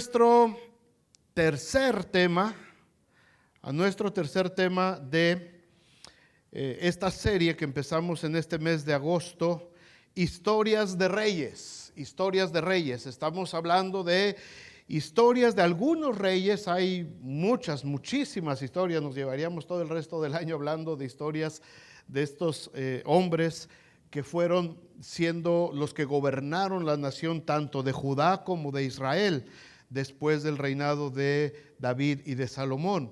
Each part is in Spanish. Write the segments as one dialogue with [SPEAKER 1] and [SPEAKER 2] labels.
[SPEAKER 1] nuestro tercer tema, de esta serie que empezamos en este mes de agosto, Historias de Reyes. Historias de Reyes. Estamos hablando de historias de algunos reyes. Hay muchísimas historias. Nos llevaríamos todo el resto del año hablando de historias de estos hombres que fueron siendo los que gobernaron la nación tanto de Judá como de Israel después del reinado de David y de Salomón.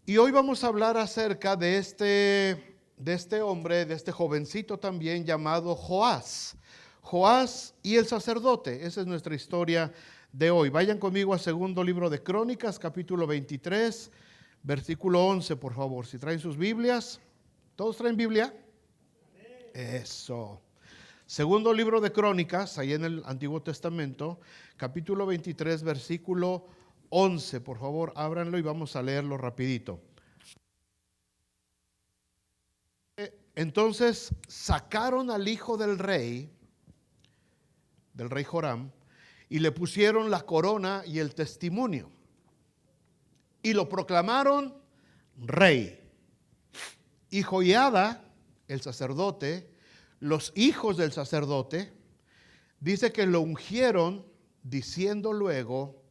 [SPEAKER 1] Y hoy vamos a hablar acerca de este hombre, de este jovencito también llamado Joás. Joás y el sacerdote. Esa es nuestra historia de hoy. Vayan conmigo a segundo libro de Crónicas, capítulo 23, versículo 11, por favor. Si traen sus Biblias. ¿Todos traen Biblia? Eso. Segundo libro de Crónicas, ahí en el Antiguo Testamento, capítulo 23, versículo 11. Por favor, ábranlo y vamos a leerlo rapidito. Entonces sacaron al hijo del rey Joram, y le pusieron la corona y el testimonio, y lo proclamaron rey. Y Joiada, el sacerdote, los hijos del sacerdote, dice que lo ungieron, diciendo luego: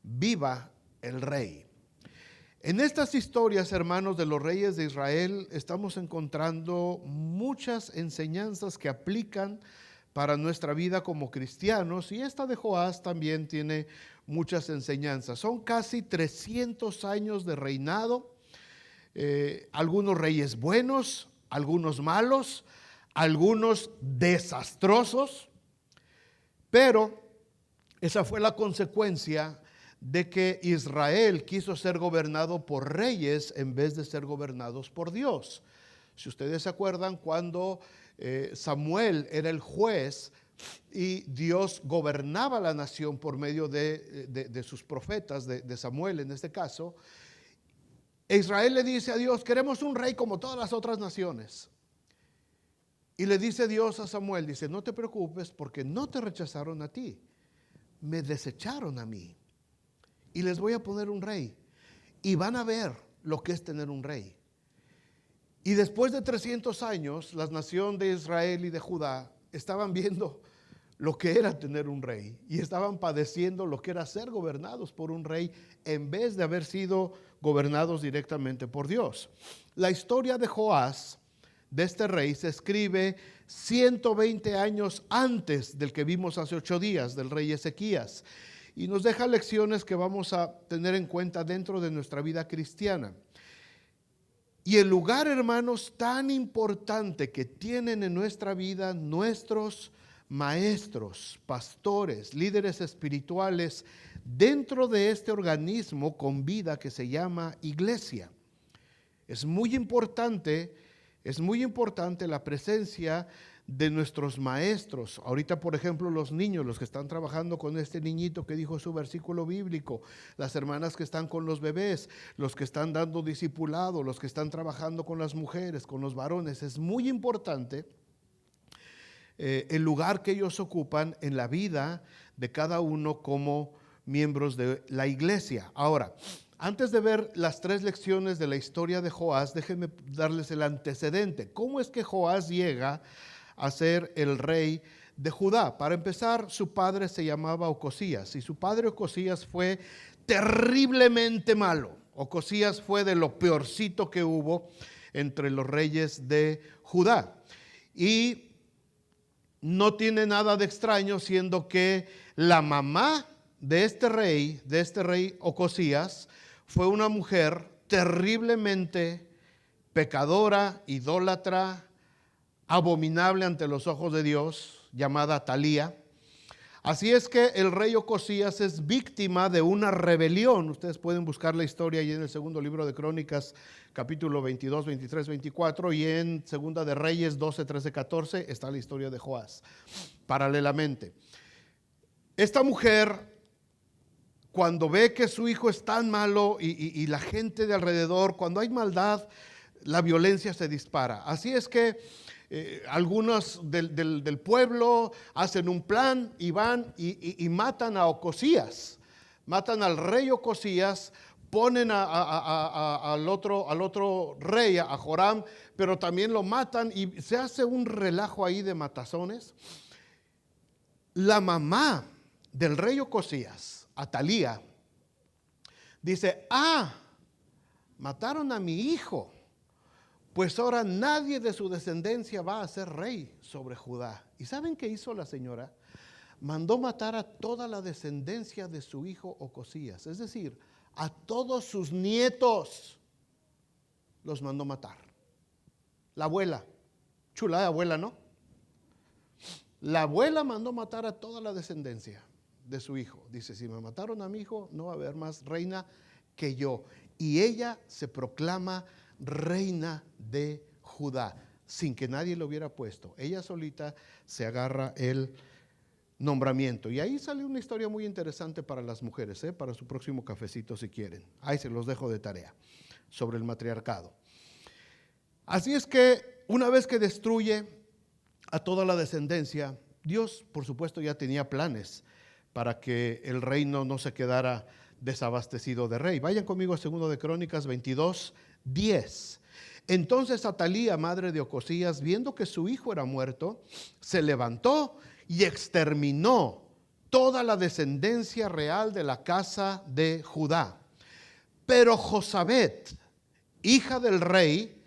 [SPEAKER 1] viva el rey. En estas historias, hermanos, de los reyes de Israel, estamos encontrando muchas enseñanzas que aplican para nuestra vida como cristianos, y esta de Joás también tiene muchas enseñanzas. Son casi 300 años de reinado, algunos reyes buenos, algunos malos, algunos desastrosos, pero esa fue la consecuencia de que Israel quiso ser gobernado por reyes en vez de ser gobernados por Dios. Si ustedes se acuerdan, cuando Samuel era el juez y Dios gobernaba la nación por medio de sus profetas, de Samuel en este caso, Israel le dice a Dios: queremos un rey como todas las otras naciones. Y le dice Dios a Samuel, dice: no te preocupes, porque no te rechazaron a ti, me desecharon a mí, y les voy a poner un rey, y van a ver lo que es tener un rey. Y después de 300 años, la nación de Israel y de Judá estaban viendo lo que era tener un rey, y estaban padeciendo lo que era ser gobernados por un rey en vez de haber sido gobernados directamente por Dios. La historia de Joás, de este rey, se escribe 120 años antes del que vimos hace 8 días, del rey Ezequías, y nos deja lecciones que vamos a tener en cuenta dentro de nuestra vida cristiana. Y el lugar, hermanos, tan importante que tienen en nuestra vida nuestros maestros, pastores, líderes espirituales dentro de este organismo con vida que se llama iglesia. Es muy importante la presencia de nuestros maestros. Ahorita, por ejemplo, los niños, los que están trabajando con este niñito que dijo su versículo bíblico, las hermanas que están con los bebés, los que están dando discipulado, los que están trabajando con las mujeres, con los varones. Es muy importante el lugar que ellos ocupan en la vida de cada uno como miembros de la iglesia. Ahora, antes de ver las 3 lecciones de la historia de Joás, déjenme darles el antecedente. ¿Cómo es que Joás llega a ser el rey de Judá? Para empezar, su padre se llamaba Ocosías, y su padre Ocosías fue terriblemente malo. Ocosías fue de lo peorcito que hubo entre los reyes de Judá. Y no tiene nada de extraño, siendo que la mamá de este rey Ocosías, fue una mujer terriblemente pecadora, idólatra, abominable ante los ojos de Dios, llamada Atalía. Así es que el rey Ocosías es víctima de una rebelión. Ustedes pueden buscar la historia ahí en el segundo libro de Crónicas, capítulo 22, 23, 24, y en segunda de Reyes 12, 13, 14 está la historia de Joás. Paralelamente, esta mujer, cuando ve que su hijo es tan malo y la gente de alrededor, cuando hay maldad, la violencia se dispara. Así es que algunos del pueblo hacen un plan y van y matan a Ocosías matan al rey Ocosías, ponen al otro rey, a Joram, pero también lo matan y se hace un relajo ahí de matazones. La mamá del rey Ocosías, Atalía, dice: mataron a mi hijo, pues ahora nadie de su descendencia va a ser rey sobre Judá. ¿Y saben qué hizo la señora? Mandó matar a toda la descendencia de su hijo Ocosías, es decir, a todos sus nietos los mandó matar. La abuela, chula de abuela, ¿no? La abuela mandó matar a toda la descendencia de su hijo. Dice: si me mataron a mi hijo, no va a haber más reina que yo. Y ella se proclama reina de Judá, sin que nadie lo hubiera puesto. Ella solita se agarra el nombramiento. Y ahí sale una historia muy interesante para las mujeres, para su próximo cafecito si quieren. Ahí se los dejo de tarea, sobre el matriarcado. Así es que una vez que destruye a toda la descendencia, Dios por supuesto ya tenía planes para que el reino no se quedara desabastecido de rey. Vayan conmigo a 2 de Crónicas 22:10. Entonces Atalía, madre de Ocosías, viendo que su hijo era muerto, se levantó y exterminó toda la descendencia real de la casa de Judá. Pero Josabet, hija del rey,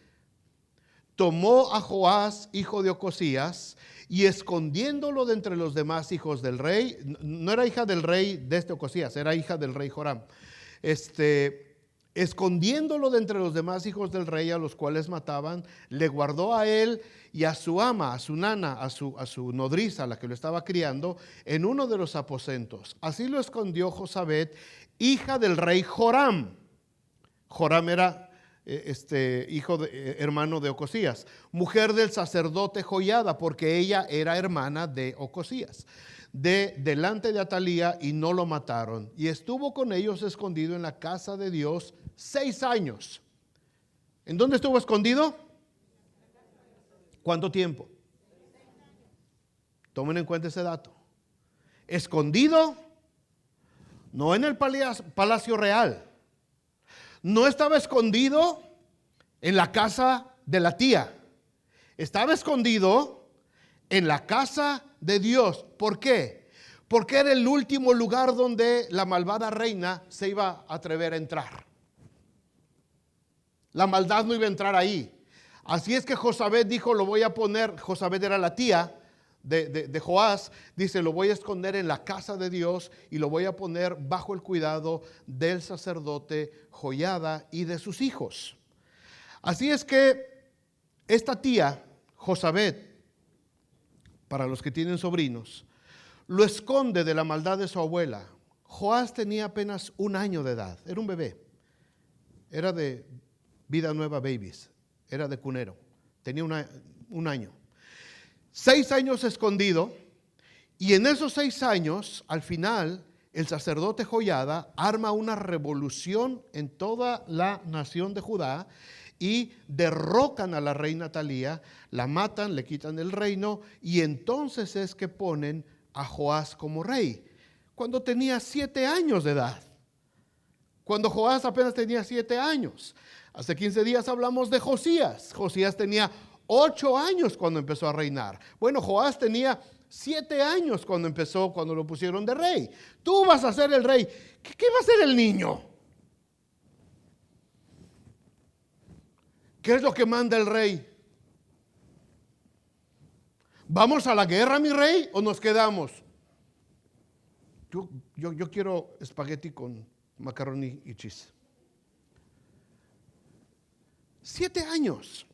[SPEAKER 1] tomó a Joás, hijo de Ocosías, y escondiéndolo de entre los demás hijos del rey, no era hija del rey de Ocosías, era hija del rey Joram, escondiéndolo de entre los demás hijos del rey, a los cuales mataban, le guardó a él y a su ama, a su nana, a su nodriza, la que lo estaba criando, en uno de los aposentos. Así lo escondió Josabet, hija del rey Joram. Joram era hermano de Ocosías, mujer del sacerdote Joiada, porque ella era hermana de Ocosías, delante de Atalía, y no lo mataron. Y estuvo con ellos escondido en la casa de Dios 6 años. ¿En dónde estuvo escondido? ¿Cuánto tiempo? Tomen en cuenta ese dato. Escondido, no en el palacio real. No estaba escondido en la casa de la tía. Estaba escondido en la casa de Dios. ¿Por qué? Porque era el último lugar donde la malvada reina se iba a atrever a entrar. La maldad no iba a entrar ahí. Así es que Josabet dijo: lo voy a poner. Josabet era la tía de Joás. Dice: lo voy a esconder en la casa de Dios y lo voy a poner bajo el cuidado del sacerdote Joiada y de sus hijos. Así es que esta tía, Josabet, para los que tienen sobrinos, lo esconde de la maldad de su abuela. Joás tenía apenas 1 año de edad, era un bebé, era de Vida Nueva Babies, era de cunero, tenía 1 año. 6 años escondido, y en esos 6 años, al final, el sacerdote Joiada arma una revolución en toda la nación de Judá y derrocan a la reina Atalía, la matan, le quitan el reino, y entonces es que ponen a Joás como rey, cuando tenía 7 años de edad. Cuando Joás apenas tenía 7 años. Hace 15 días hablamos de Josías. Josías tenía 8 años cuando empezó a reinar. Bueno, Joás tenía 7 años cuando lo pusieron de rey. Tú vas a ser el rey. ¿Qué va a hacer el niño? ¿Qué es lo que manda el rey? ¿Vamos a la guerra, mi rey, o nos quedamos? Yo quiero espagueti con macaroni y cheese. 7 años.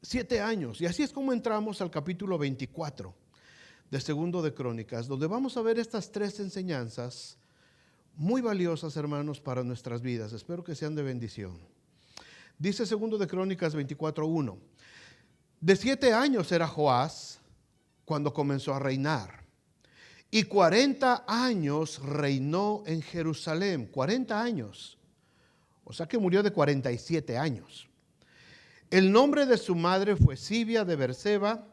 [SPEAKER 1] 7 años. Y así es como entramos al capítulo 24 de 2 de Crónicas, donde vamos a ver estas 3 enseñanzas muy valiosas, hermanos, para nuestras vidas. Espero que sean de bendición. Dice 2 de Crónicas 24:1. De 7 años era Joás cuando comenzó a reinar, y 40 años reinó en Jerusalén. 40 años. O sea que murió de 47 años. El nombre de su madre fue Sibia de Berseba,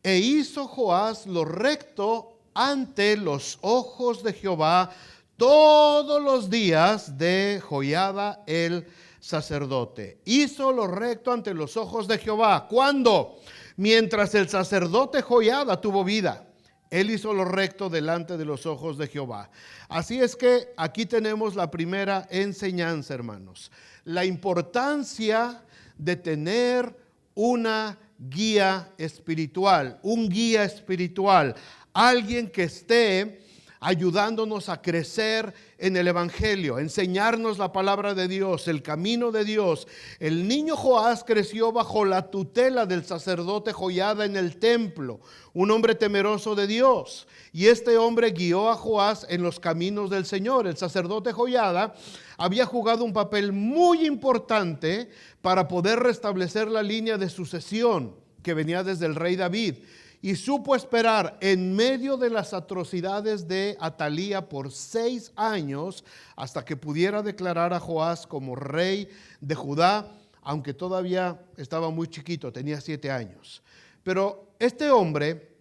[SPEAKER 1] e hizo Joás lo recto ante los ojos de Jehová todos los días de Joiada el sacerdote. Hizo lo recto ante los ojos de Jehová. ¿Cuándo? Mientras el sacerdote Joiada tuvo vida. Él hizo lo recto delante de los ojos de Jehová. Así es que aquí tenemos la primera enseñanza, hermanos. La importancia de tener una guía espiritual, un guía espiritual, alguien que esté ayudándonos a crecer en el evangelio, enseñarnos la palabra de Dios, el camino de Dios. El niño Joás creció bajo la tutela del sacerdote Joiada en el templo, un hombre temeroso de Dios, y este hombre guió a Joás en los caminos del Señor. El sacerdote Joiada había jugado un papel muy importante para poder restablecer la línea de sucesión que venía desde el rey David, y supo esperar en medio de las atrocidades de Atalía por 6 años hasta que pudiera declarar a Joás como rey de Judá, aunque todavía estaba muy chiquito, tenía 7 años. Pero este hombre,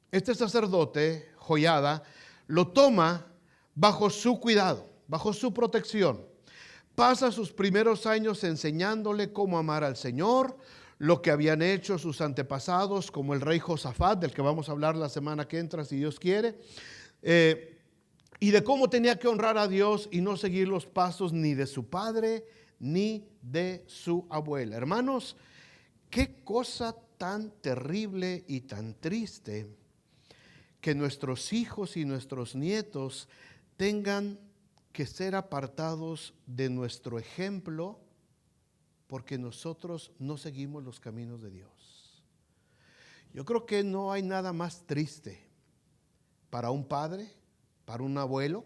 [SPEAKER 1] este sacerdote Joiada, lo toma bajo su cuidado, bajo su protección. Pasa sus primeros años enseñándole cómo amar al Señor, lo que habían hecho sus antepasados, como el rey Josafat, del que vamos a hablar la semana que entra, si Dios quiere, y de cómo tenía que honrar a Dios y no seguir los pasos ni de su padre ni de su abuela. Hermanos, qué cosa tan terrible y tan triste que nuestros hijos y nuestros nietos tengan que ser apartados de nuestro ejemplo porque nosotros no seguimos los caminos de Dios. Yo creo que no hay nada más triste para un padre, para un abuelo,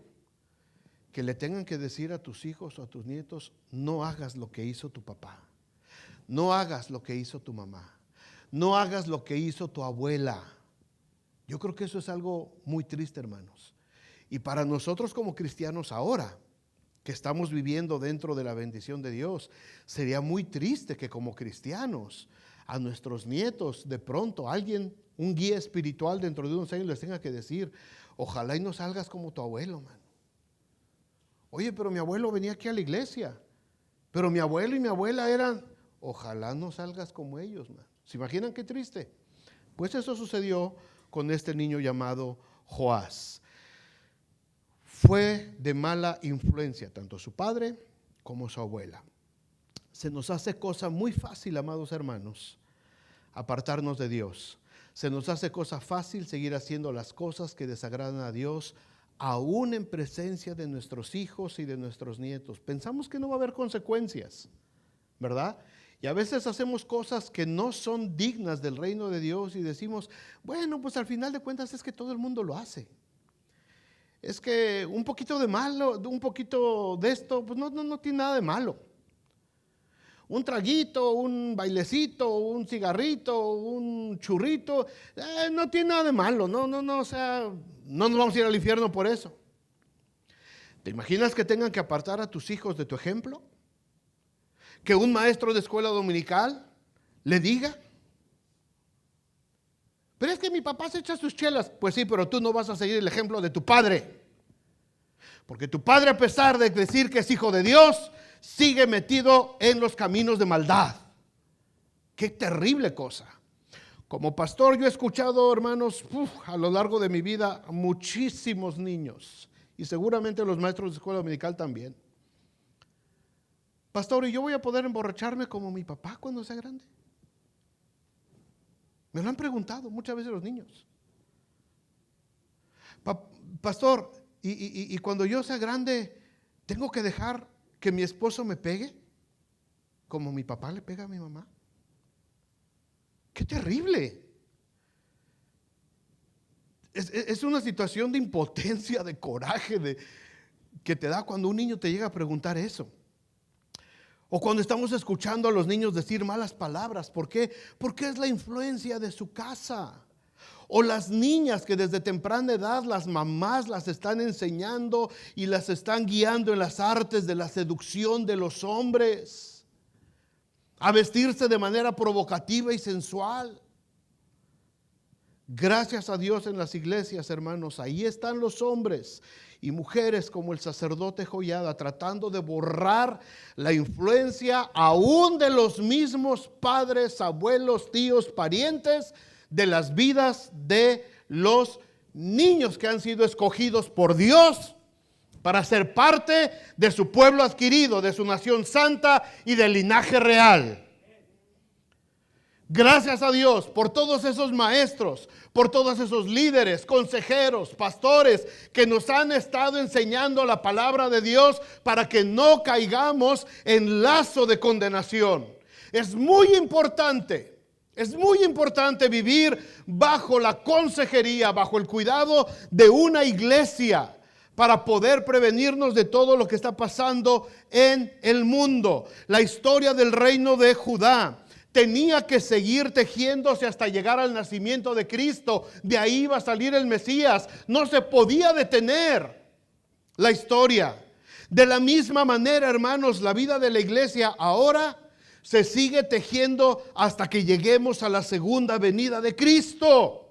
[SPEAKER 1] que le tengan que decir a tus hijos o a tus nietos: no hagas lo que hizo tu papá, no hagas lo que hizo tu mamá, no hagas lo que hizo tu abuela. Yo creo que eso es algo muy triste, hermanos. Y para nosotros como cristianos ahora, que estamos viviendo dentro de la bendición de Dios, sería muy triste que como cristianos a nuestros nietos de pronto alguien, un guía espiritual dentro de unos años les tenga que decir: ojalá y no salgas como tu abuelo, man. Oye, pero mi abuelo venía aquí a la iglesia, pero mi abuelo y mi abuela eran, ojalá no salgas como ellos, man. ¿Se imaginan qué triste? Pues eso sucedió con este niño llamado Joás. Fue de mala influencia tanto su padre como su abuela. Se nos hace cosa muy fácil, amados hermanos, apartarnos de Dios. Se nos hace cosa fácil seguir haciendo las cosas que desagradan a Dios, aún en presencia de nuestros hijos y de nuestros nietos. Pensamos que no va a haber consecuencias, ¿verdad? Y a veces hacemos cosas que no son dignas del reino de Dios y decimos: bueno, pues al final de cuentas es que todo el mundo lo hace. Es que un poquito de malo, un poquito de esto, pues no tiene nada de malo. Un traguito, un bailecito, un cigarrito, un churrito, no tiene nada de malo. O sea, no nos vamos a ir al infierno por eso. ¿Te imaginas que tengan que apartar a tus hijos de tu ejemplo? Que un maestro de escuela dominical le diga: pero es que mi papá se echa sus chelas. Pues sí, pero tú no vas a seguir el ejemplo de tu padre. Porque tu padre, a pesar de decir que es hijo de Dios, sigue metido en los caminos de maldad. Qué terrible cosa. Como pastor yo he escuchado, hermanos, a lo largo de mi vida, a muchísimos niños. Y seguramente los maestros de escuela dominical también. Pastor, ¿y yo voy a poder emborracharme como mi papá cuando sea grande? Me lo han preguntado muchas veces los niños. Pastor, y cuando yo sea grande, ¿tengo que dejar que mi esposo me pegue como mi papá le pega a mi mamá? ¡Qué terrible! Es una situación de impotencia, de coraje, que te da cuando un niño te llega a preguntar eso. O cuando estamos escuchando a los niños decir malas palabras. ¿Por qué? Porque es la influencia de su casa. O las niñas que desde temprana edad las mamás las están enseñando y las están guiando en las artes de la seducción de los hombres, a vestirse de manera provocativa y sensual. Gracias a Dios en las iglesias, hermanos, ahí están los hombres y mujeres como el sacerdote Joiada tratando de borrar la influencia aún de los mismos padres, abuelos, tíos, parientes de las vidas de los niños que han sido escogidos por Dios para ser parte de su pueblo adquirido, de su nación santa y del linaje real. Gracias a Dios por todos esos maestros, por todos esos líderes, consejeros, pastores que nos han estado enseñando la palabra de Dios para que no caigamos en lazo de condenación. Es muy importante vivir bajo la consejería, bajo el cuidado de una iglesia para poder prevenirnos de todo lo que está pasando en el mundo. La historia del reino de Judá tenía que seguir tejiéndose hasta llegar al nacimiento de Cristo. De ahí iba a salir el Mesías. No se podía detener la historia. De la misma manera, hermanos, la vida de la iglesia ahora se sigue tejiendo hasta que lleguemos a la segunda venida de Cristo.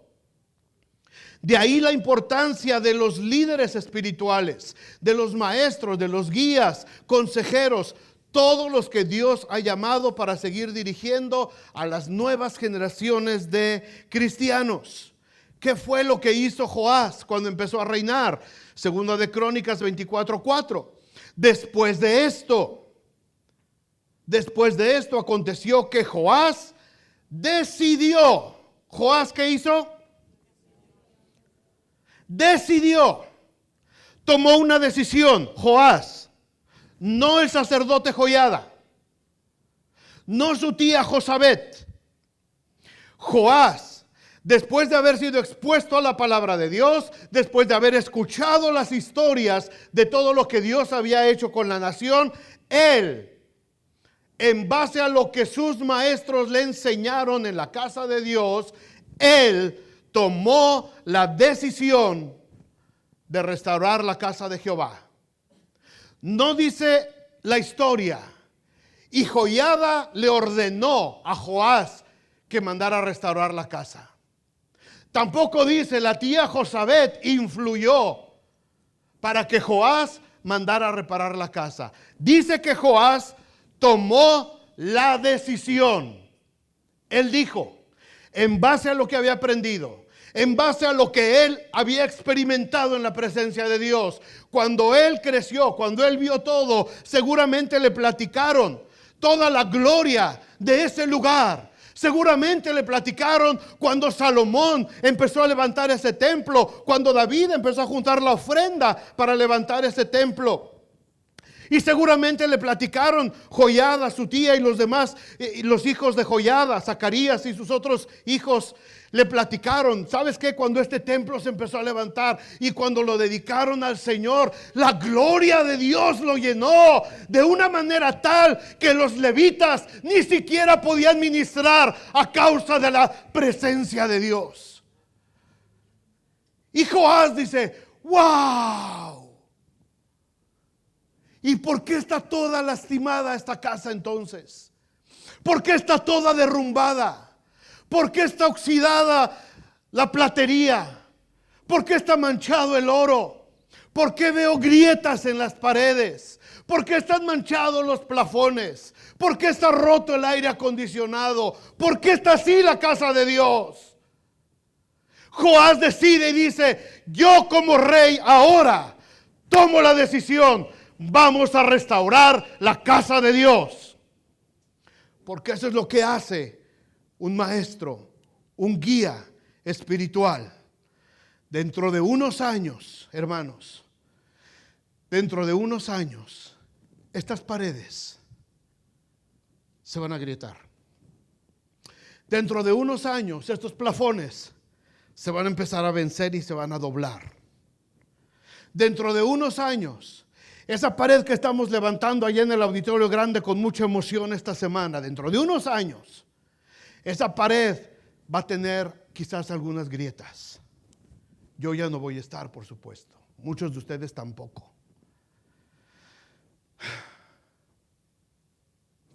[SPEAKER 1] De ahí la importancia de los líderes espirituales, de los maestros, de los guías, consejeros, todos los que Dios ha llamado para seguir dirigiendo a las nuevas generaciones de cristianos. ¿Qué fue lo que hizo Joás cuando empezó a reinar? Segunda de Crónicas 24:4. Después de esto aconteció que Joás decidió. ¿Joás qué hizo? Decidió. Tomó una decisión, Joás. No el sacerdote Joiada, no su tía Josabet. Joás, después de haber sido expuesto a la palabra de Dios, después de haber escuchado las historias de todo lo que Dios había hecho con la nación, él, en base a lo que sus maestros le enseñaron en la casa de Dios, él tomó la decisión de restaurar la casa de Jehová. No dice la historia, y Joiada le ordenó a Joás que mandara a restaurar la casa. Tampoco dice la tía Josabet influyó para que Joás mandara a reparar la casa. Dice que Joás tomó la decisión. Él dijo, en base a lo que había aprendido, en base a lo que él había experimentado en la presencia de Dios. Cuando él creció, cuando él vio todo, seguramente le platicaron toda la gloria de ese lugar. Seguramente le platicaron cuando Salomón empezó a levantar ese templo, cuando David empezó a juntar la ofrenda para levantar ese templo. Y seguramente le platicaron Joiada, su tía, y los demás, los hijos de Joiada, Zacarías y sus otros hijos, le platicaron. ¿Sabes qué? Cuando este templo se empezó a levantar y cuando lo dedicaron al Señor, la gloria de Dios lo llenó de una manera tal que los levitas ni siquiera podían ministrar a causa de la presencia de Dios. Y Joás dice, ¡wow! ¿Y por qué está toda lastimada esta casa entonces? ¿Por qué está toda derrumbada? ¿Por qué está oxidada la platería? ¿Por qué está manchado el oro? ¿Por qué veo grietas en las paredes? ¿Por qué están manchados los plafones? ¿Por qué está roto el aire acondicionado? ¿Por qué está así la casa de Dios? Joás decide y dice, yo como rey ahora tomo la decisión. Vamos a restaurar la casa de Dios. Porque eso es lo que hace un maestro, un guía espiritual. Dentro de unos años, hermanos, dentro de unos años, estas paredes se van a agrietar. Dentro de unos años, estos plafones se van a empezar a vencer y se van a doblar. Dentro de unos años, esa pared que estamos levantando allá en el auditorio grande con mucha emoción esta semana, dentro de unos años, esa pared va a tener quizás algunas grietas. Yo ya no voy a estar, por supuesto. Muchos de ustedes tampoco.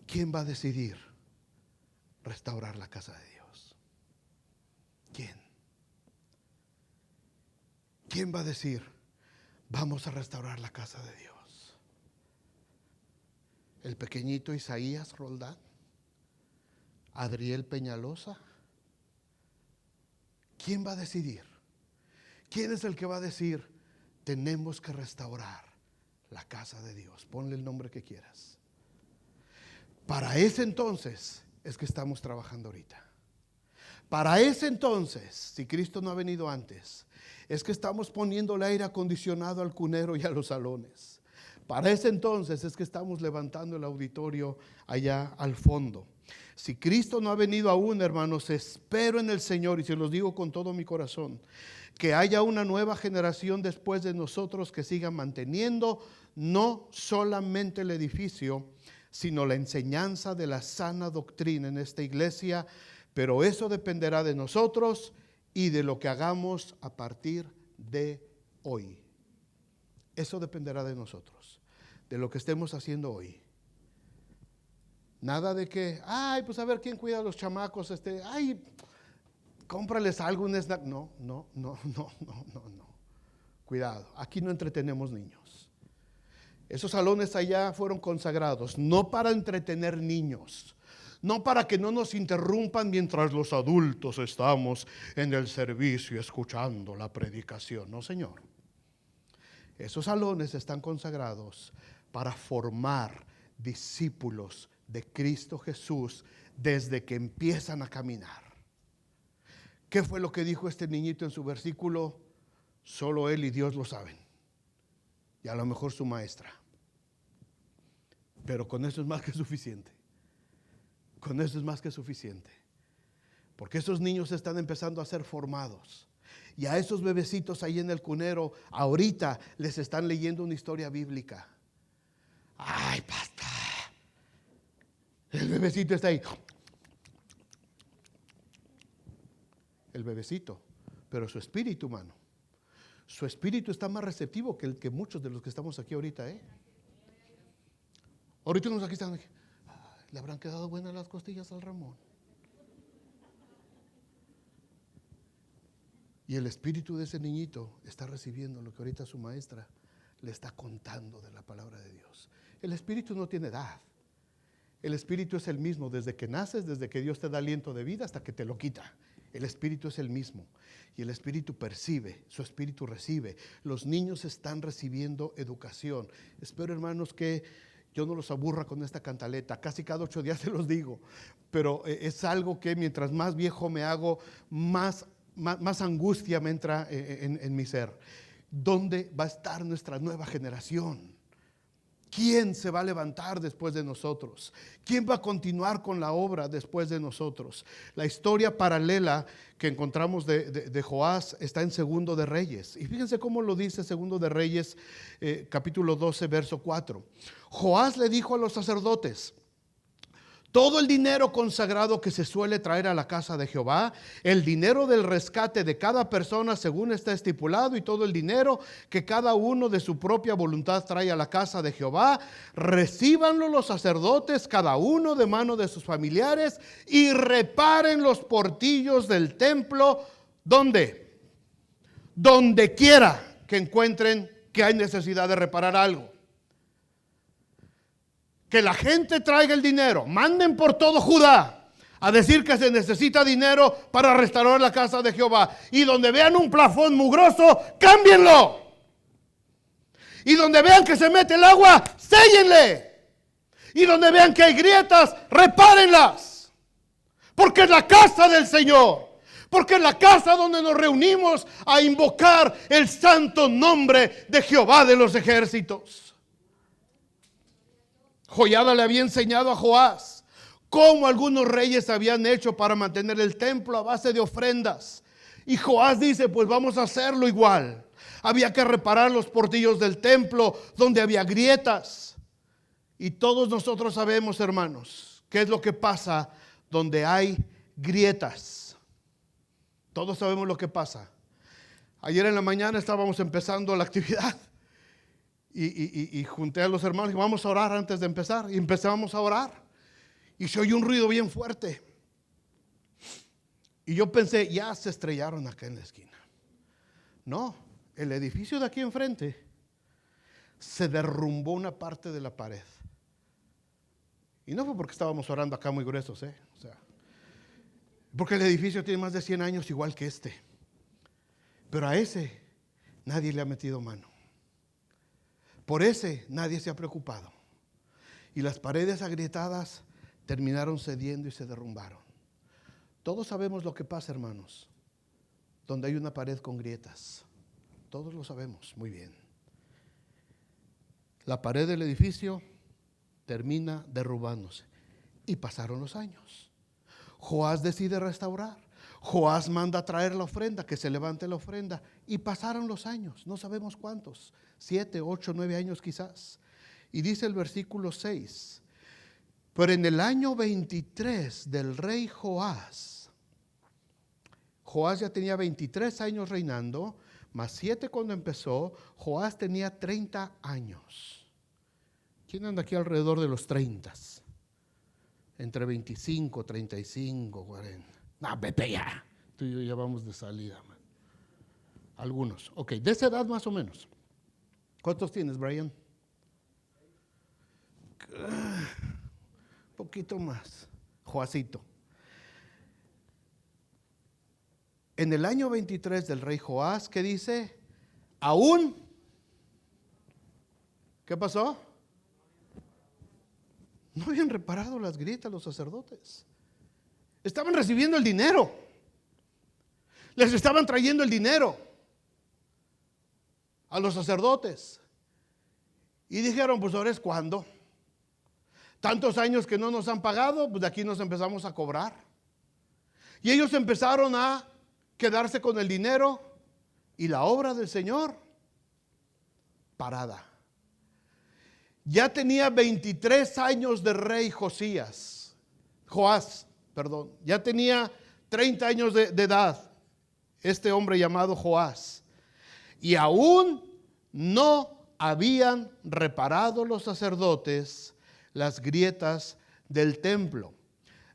[SPEAKER 1] ¿Quién va a decidir restaurar la casa de Dios? ¿Quién? ¿quién va a decir, vamos a restaurar la casa de Dios? ¿El pequeñito Isaías Roldán? ¿Adriel Peñalosa? ¿Quién va a decidir? ¿Quién es el que va a decir, tenemos que restaurar la casa de Dios? Ponle el nombre que quieras. Para ese entonces es que estamos trabajando ahorita. Para ese entonces, si Cristo no ha venido antes, es que estamos poniendo el aire acondicionado al cunero y a los salones. Para ese entonces es que estamos levantando el auditorio allá al fondo. Si Cristo no ha venido aún, hermanos, espero en el Señor, y se los digo con todo mi corazón, que haya una nueva generación después de nosotros que siga manteniendo no solamente el edificio, sino la enseñanza de la sana doctrina en esta iglesia. Pero eso dependerá de nosotros y de lo que hagamos a partir de hoy. Eso dependerá de nosotros, de lo que estemos haciendo hoy. Nada de que, pues a ver quién cuida a los chamacos, cómprales algo, un snack. No. Cuidado, aquí no entretenemos niños. Esos salones allá fueron consagrados, no para entretener niños, no para que no nos interrumpan mientras los adultos estamos en el servicio escuchando la predicación. No, Señor. Esos salones están consagrados para formar discípulos de Cristo Jesús desde que empiezan a caminar. ¿Qué fue lo que dijo este niñito en su versículo? Solo él y Dios lo saben. Y a lo mejor su maestra. Pero con eso es más que suficiente. Con eso es más que suficiente. Porque esos niños están empezando a ser formados. Y a esos bebecitos ahí en el cunero, ahorita les están leyendo una historia bíblica. Ay, pastor. El bebecito está ahí. El bebecito. Pero su espíritu, humano. Su espíritu está más receptivo que el que muchos de los que estamos aquí ahorita, Ahorita unos aquí están. Le habrán quedado buenas las costillas al Ramón. Y el espíritu de ese niñito está recibiendo lo que ahorita su maestra le está contando de la palabra de Dios. El espíritu no tiene edad. El espíritu es el mismo desde que naces, desde que Dios te da aliento de vida hasta que te lo quita. El espíritu es el mismo. Y el espíritu percibe, su espíritu recibe. Los niños están recibiendo educación. Espero, hermanos, que yo no los aburra con esta cantaleta. Casi cada 8 días se los digo. Pero es algo que mientras más viejo me hago, más angustia me entra en mi ser. ¿Dónde va a estar nuestra nueva generación? ¿Quién se va a levantar después de nosotros? ¿Quién va a continuar con la obra después de nosotros? La historia paralela que encontramos de Joás está en Segundo de Reyes. Y fíjense cómo lo dice Segundo de Reyes, capítulo 12, verso 4. Joás le dijo a los sacerdotes: todo el dinero consagrado que se suele traer a la casa de Jehová, el dinero del rescate de cada persona según está estipulado, y todo el dinero que cada uno de su propia voluntad trae a la casa de Jehová, recíbanlo los sacerdotes, cada uno de mano de sus familiares, y reparen los portillos del templo. ¿Dónde? Donde quiera que encuentren que hay necesidad de reparar algo. Que la gente traiga el dinero, manden por todo Judá a decir que se necesita dinero para restaurar la casa de Jehová. Y donde vean un plafón mugroso, cámbienlo. Y donde vean que se mete el agua, séllenle. Y donde vean que hay grietas, repárenlas. Porque es la casa del Señor. Porque es la casa donde nos reunimos a invocar el santo nombre de Jehová de los ejércitos. Joiada le había enseñado a Joás cómo algunos reyes habían hecho para mantener el templo a base de ofrendas. Y Joás dice, pues vamos a hacerlo igual. Había que reparar los portillos del templo donde había grietas. Y todos nosotros sabemos, hermanos, qué es lo que pasa donde hay grietas. Todos sabemos lo que pasa. Ayer en la mañana estábamos empezando la actividad. Y junté a los hermanos y vamos a orar antes de empezar. Y empezamos a orar. Y se oyó un ruido bien fuerte. Y yo pensé, ya se estrellaron acá en la esquina. No, el edificio de aquí enfrente se derrumbó una parte de la pared. Y no fue porque estábamos orando acá muy gruesos, o sea, porque el edificio tiene más de 100 años igual que este. Pero a ese nadie le ha metido mano. Por ese nadie se ha preocupado. Y las paredes agrietadas terminaron cediendo y se derrumbaron. Todos sabemos lo que pasa, hermanos, donde hay una pared con grietas. Todos lo sabemos muy bien. La pared del edificio termina derrumbándose. Y pasaron los años. Joás decide restaurar. Joás manda a traer la ofrenda, que se levante la ofrenda. Y pasaron los años, no sabemos cuántos, 7, 8, 9 años quizás. Y dice el versículo 6, pero en el año 23 del rey Joás ya tenía 23 años reinando, más 7 cuando empezó. Joás tenía 30 años. ¿Quién anda aquí alrededor de los 30? Entre 25, 35, 40. No, vete ya. Tú y yo ya vamos de salida, man. Algunos. Ok, de esa edad más o menos. ¿Cuántos tienes, Brian? Poquito más. Joacito. En el año 23 del rey Joás, ¿qué dice? Aún. ¿Qué pasó? No habían reparado las grietas los sacerdotes. Estaban recibiendo el dinero. Les estaban trayendo el dinero a los sacerdotes. Y dijeron, pues ahora es cuando. Tantos años que no nos han pagado, pues de aquí nos empezamos a cobrar. Y ellos empezaron a quedarse con el dinero y la obra del Señor parada. Ya tenía 23 años de rey Joás, ya tenía 30 años de edad, este hombre llamado Joás. Y aún no habían reparado los sacerdotes las grietas del templo.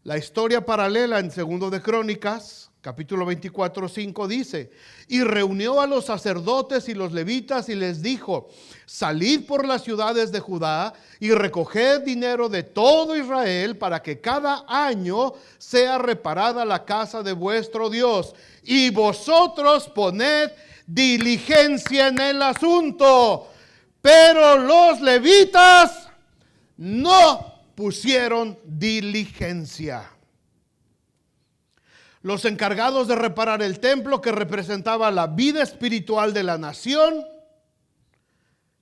[SPEAKER 1] La historia paralela en 2 de Crónicas, capítulo 24, 5 dice: y reunió a los sacerdotes y los levitas y les dijo: salid por las ciudades de Judá y recoged dinero de todo Israel para que cada año sea reparada la casa de vuestro Dios, y vosotros poned diligencia en el asunto. Pero los levitas no pusieron diligencia. Los encargados de reparar el templo, que representaba la vida espiritual de la nación,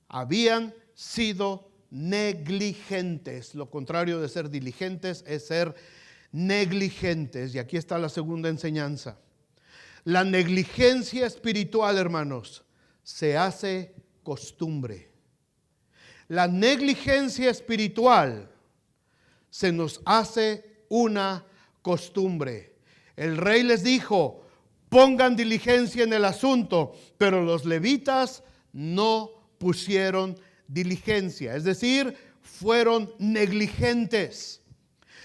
[SPEAKER 1] habían sido negligentes. Lo contrario de ser diligentes es ser negligentes. Y aquí está la segunda enseñanza. La negligencia espiritual, hermanos, se hace costumbre. La negligencia espiritual se nos hace una costumbre. El rey les dijo: pongan diligencia en el asunto, pero los levitas no pusieron diligencia, es decir, fueron negligentes.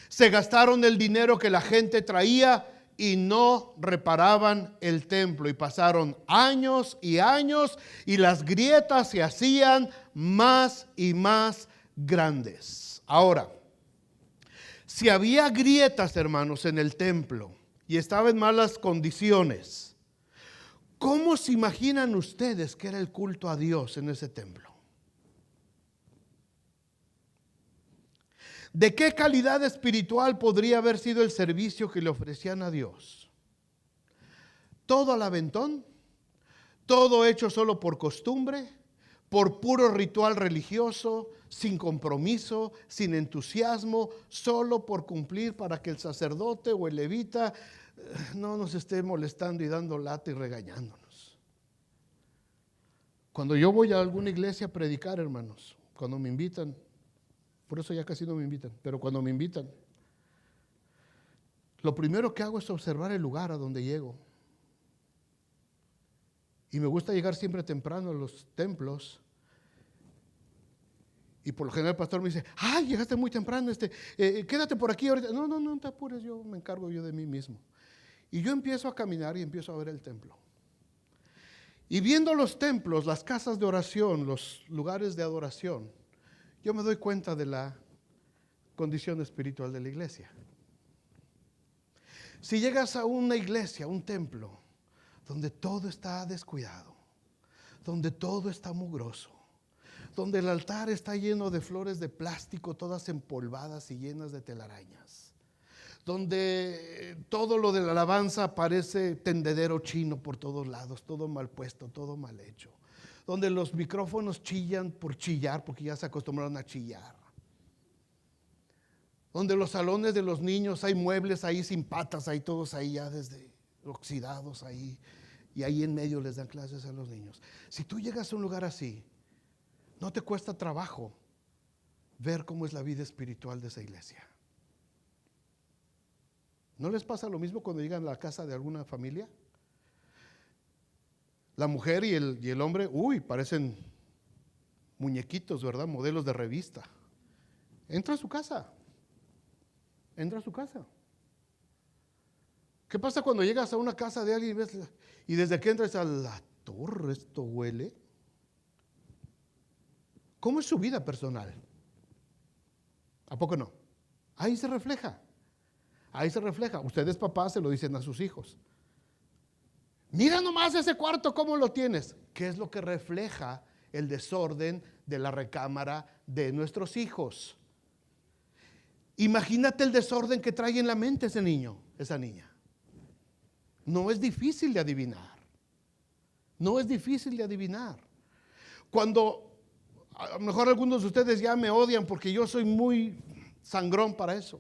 [SPEAKER 1] Se gastaron el dinero que la gente traía y no reparaban el templo, y pasaron años y años y las grietas se hacían más y más grandes. Ahora, si había grietas, hermanos, en el templo y estaba en malas condiciones, ¿cómo se imaginan ustedes que era el culto a Dios en ese templo? ¿De qué calidad espiritual podría haber sido el servicio que le ofrecían a Dios? Todo al aventón, todo hecho solo por costumbre, por puro ritual religioso, sin compromiso, sin entusiasmo, solo por cumplir, para que el sacerdote o el levita no nos esté molestando y dando lata y regañándonos. Cuando yo voy a alguna iglesia a predicar, hermanos, cuando me invitan, por eso ya casi no me invitan, pero cuando me invitan, lo primero que hago es observar el lugar a donde llego. Y me gusta llegar siempre temprano a los templos. Y por lo general el pastor me dice: ¡ay, llegaste muy temprano! Quédate por aquí ahorita. No te apures, yo me encargo yo de mí mismo. Y yo empiezo a caminar y empiezo a ver el templo. Y viendo los templos, las casas de oración, los lugares de adoración, yo me doy cuenta de la condición espiritual de la iglesia. Si llegas a una iglesia, a un templo, donde todo está descuidado, donde todo está mugroso, donde el altar está lleno de flores de plástico, todas empolvadas y llenas de telarañas, donde todo lo de la alabanza parece tendedero chino por todos lados, todo mal puesto, todo mal hecho, donde los micrófonos chillan por chillar, porque ya se acostumbraron a chillar, donde los salones de los niños hay muebles ahí sin patas, ahí todos ahí ya desde oxidados ahí, y ahí en medio les dan clases a los niños. Si tú llegas a un lugar así, no te cuesta trabajo ver cómo es la vida espiritual de esa iglesia. ¿No les pasa lo mismo cuando llegan a la casa de alguna familia? La mujer y el hombre, parecen muñequitos, ¿verdad? Modelos de revista. Entra a su casa. ¿Qué pasa cuando llegas a una casa de alguien y desde que entras a la torre, esto huele? ¿Cómo es su vida personal? ¿A poco no? Ahí se refleja. Ustedes papás se lo dicen a sus hijos. Mira nomás ese cuarto, ¿cómo lo tienes? ¿Qué es lo que refleja el desorden de la recámara de nuestros hijos? Imagínate el desorden que trae en la mente ese niño, esa niña. No es difícil de adivinar. Cuando a lo mejor algunos de ustedes ya me odian porque yo soy muy sangrón para eso.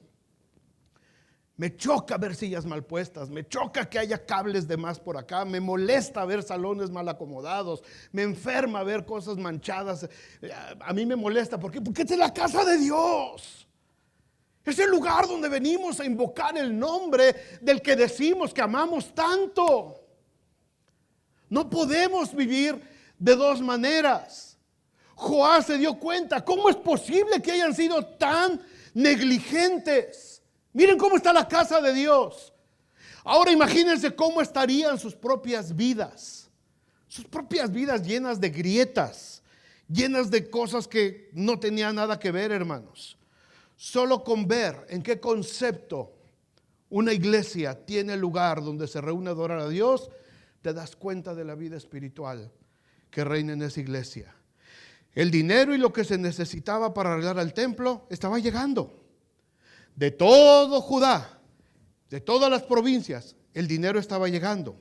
[SPEAKER 1] Me choca ver sillas mal puestas, me choca que haya cables de más por acá, me molesta ver salones mal acomodados, me enferma ver cosas manchadas. A mí me molesta, ¿por qué? Porque esta es la casa de Dios. Es el lugar donde venimos a invocar el nombre del que decimos que amamos tanto. No podemos vivir de dos maneras. Joás se dio cuenta, ¿cómo es posible que hayan sido tan negligentes? Miren cómo está la casa de Dios. Ahora imagínense cómo estarían sus propias vidas llenas de grietas, llenas de cosas que no tenían nada que ver, hermanos. Solo con ver en qué concepto una iglesia tiene lugar donde se reúne a adorar a Dios, te das cuenta de la vida espiritual que reina en esa iglesia. El dinero y lo que se necesitaba para arreglar el templo estaba llegando. De todo Judá, de todas las provincias, el dinero estaba llegando.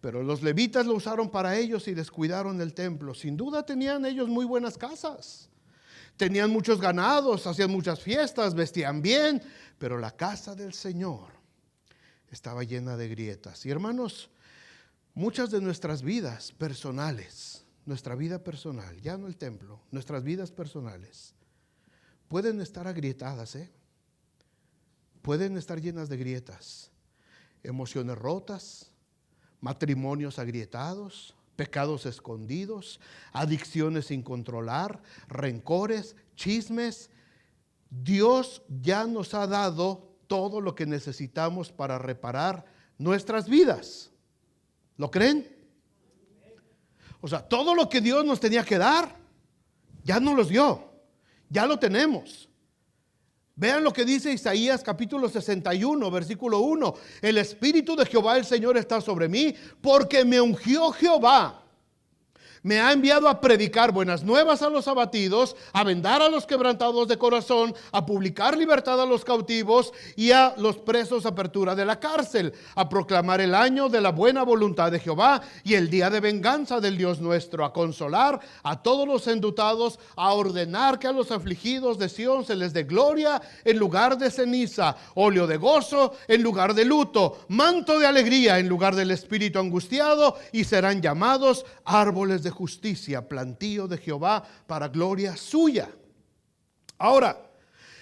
[SPEAKER 1] Pero los levitas lo usaron para ellos y descuidaron el templo. Sin duda tenían ellos muy buenas casas. Tenían muchos ganados, hacían muchas fiestas, vestían bien. Pero la casa del Señor estaba llena de grietas. Y hermanos, muchas de nuestras vidas personales, nuestra vida personal, ya no el templo, nuestras vidas personales, pueden estar agrietadas, pueden estar llenas de grietas, emociones rotas, matrimonios agrietados, pecados escondidos, adicciones sin controlar, rencores, chismes. Dios ya nos ha dado todo lo que necesitamos para reparar nuestras vidas. ¿Lo creen? O sea, todo lo que Dios nos tenía que dar, ya nos los dio, ya lo tenemos. Vean lo que dice Isaías capítulo 61, versículo 1. El Espíritu de Jehová el Señor está sobre mí, porque me ungió Jehová. Me ha enviado a predicar buenas nuevas a los abatidos, a vendar a los quebrantados de corazón, a publicar libertad a los cautivos y a los presos apertura de la cárcel, a proclamar el año de la buena voluntad de Jehová y el día de venganza del Dios nuestro, a consolar a todos los enlutados, a ordenar que a los afligidos de Sión se les dé gloria en lugar de ceniza, óleo de gozo en lugar de luto, manto de alegría en lugar del espíritu angustiado, y serán llamados árboles de justicia, plantío de Jehová para gloria suya. Ahora,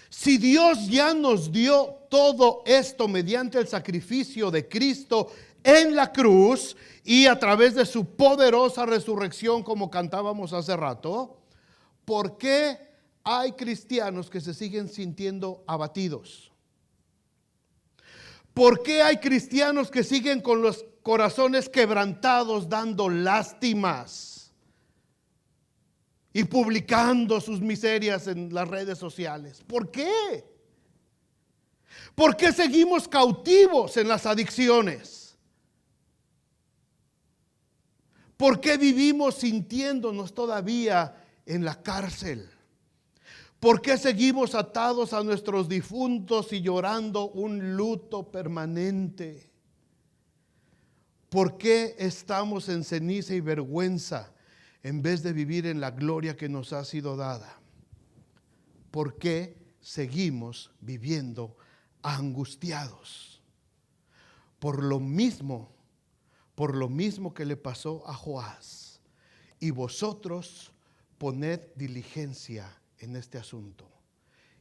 [SPEAKER 1] si Dios ya nos dio todo esto mediante el sacrificio de Cristo en la cruz y a través de su poderosa resurrección, como cantábamos hace rato, ¿por qué hay cristianos que se siguen sintiendo abatidos? ¿Por qué hay cristianos que siguen con los corazones quebrantados dando lástimas y publicando sus miserias en las redes sociales. ¿Por qué? ¿Por qué seguimos cautivos en las adicciones? ¿Por qué vivimos sintiéndonos todavía en la cárcel? ¿Por qué seguimos atados a nuestros difuntos y llorando un luto permanente? ¿Por qué estamos en ceniza y vergüenza en vez de vivir en la gloria que nos ha sido dada? ¿Por qué seguimos viviendo angustiados? Por lo mismo que le pasó a Joás. Y vosotros poned diligencia en este asunto.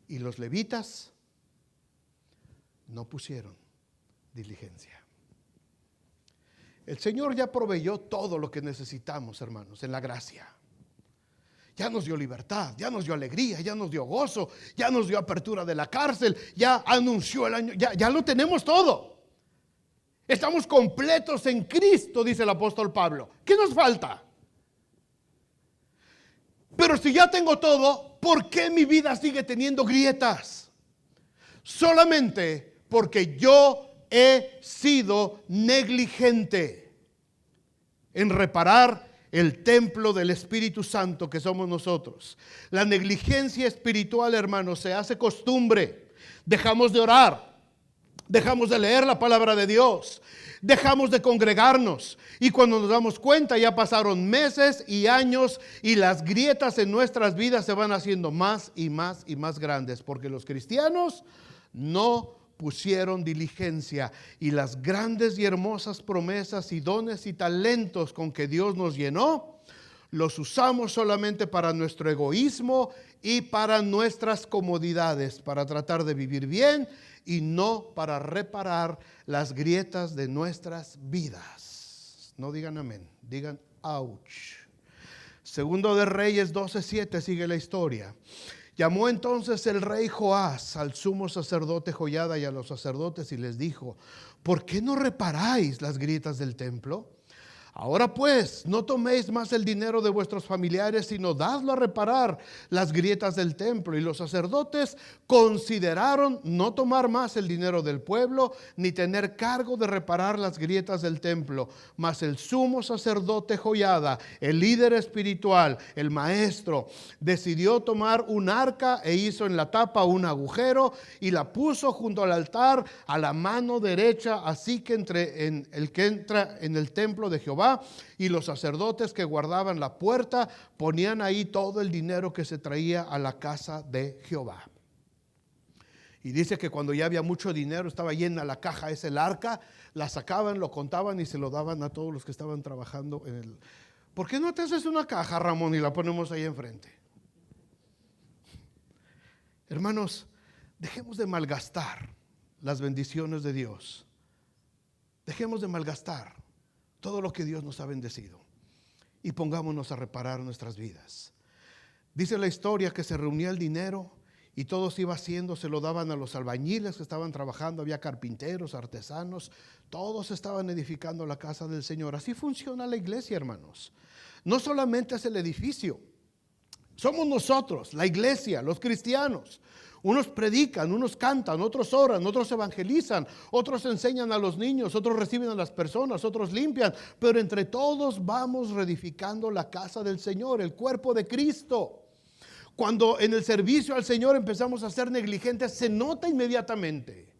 [SPEAKER 1] Y los levitas no pusieron diligencia. El Señor ya proveyó todo lo que necesitamos, hermanos, en la gracia. Ya nos dio libertad, ya nos dio alegría, ya nos dio gozo, ya nos dio apertura de la cárcel, ya anunció el año, ya lo tenemos todo. Estamos completos en Cristo, dice el apóstol Pablo. ¿Qué nos falta? Pero si ya tengo todo, ¿por qué mi vida sigue teniendo grietas? Solamente porque yo he sido negligente en reparar el templo del Espíritu Santo que somos nosotros. La negligencia espiritual, hermanos, se hace costumbre. Dejamos de orar, dejamos de leer la palabra de Dios, dejamos de congregarnos, y cuando nos damos cuenta ya pasaron meses y años y las grietas en nuestras vidas se van haciendo más y más y más grandes, porque los cristianos no pusieron diligencia, y las grandes y hermosas promesas y dones y talentos con que Dios nos llenó, los usamos solamente para nuestro egoísmo y para nuestras comodidades, para tratar de vivir bien y no para reparar las grietas de nuestras vidas. No digan amén, digan ouch. Segundo de Reyes 12:7 sigue la historia. Llamó entonces el rey Joás al sumo sacerdote Joiada y a los sacerdotes y les dijo: ¿por qué no reparáis las grietas del templo? Ahora pues, no toméis más el dinero de vuestros familiares, sino dadlo a reparar las grietas del templo. Y los sacerdotes consideraron no tomar más el dinero del pueblo, ni tener cargo de reparar las grietas del templo. Mas el sumo sacerdote Joiada, el líder espiritual, el maestro, decidió tomar un arca e hizo en la tapa un agujero y la puso junto al altar a la mano derecha, así que el que entra en el templo de Jehová. Y los sacerdotes que guardaban la puerta ponían ahí todo el dinero que se traía a la casa de Jehová. Y dice que cuando ya había mucho dinero, estaba llena la caja, es el arca, la sacaban, lo contaban y se lo daban a todos los que estaban trabajando en el... ¿Por qué no te haces una caja, Ramón, y la ponemos ahí enfrente? Hermanos, dejemos de malgastar las bendiciones de Dios. Dejemos de malgastar todo lo que Dios nos ha bendecido y pongámonos a reparar nuestras vidas. Dice la historia que se reunía el dinero y todo se iba haciendo, se lo daban a los albañiles que estaban trabajando, había carpinteros, artesanos, todos estaban edificando la casa del Señor. Así funciona la iglesia, hermanos. No solamente es el edificio, somos nosotros, la iglesia, los cristianos. Unos predican, unos cantan, otros oran, otros evangelizan, otros enseñan a los niños, otros reciben a las personas, otros limpian, pero entre todos vamos reedificando la casa del Señor, el cuerpo de Cristo. Cuando en el servicio al Señor empezamos a ser negligentes, se nota inmediatamente,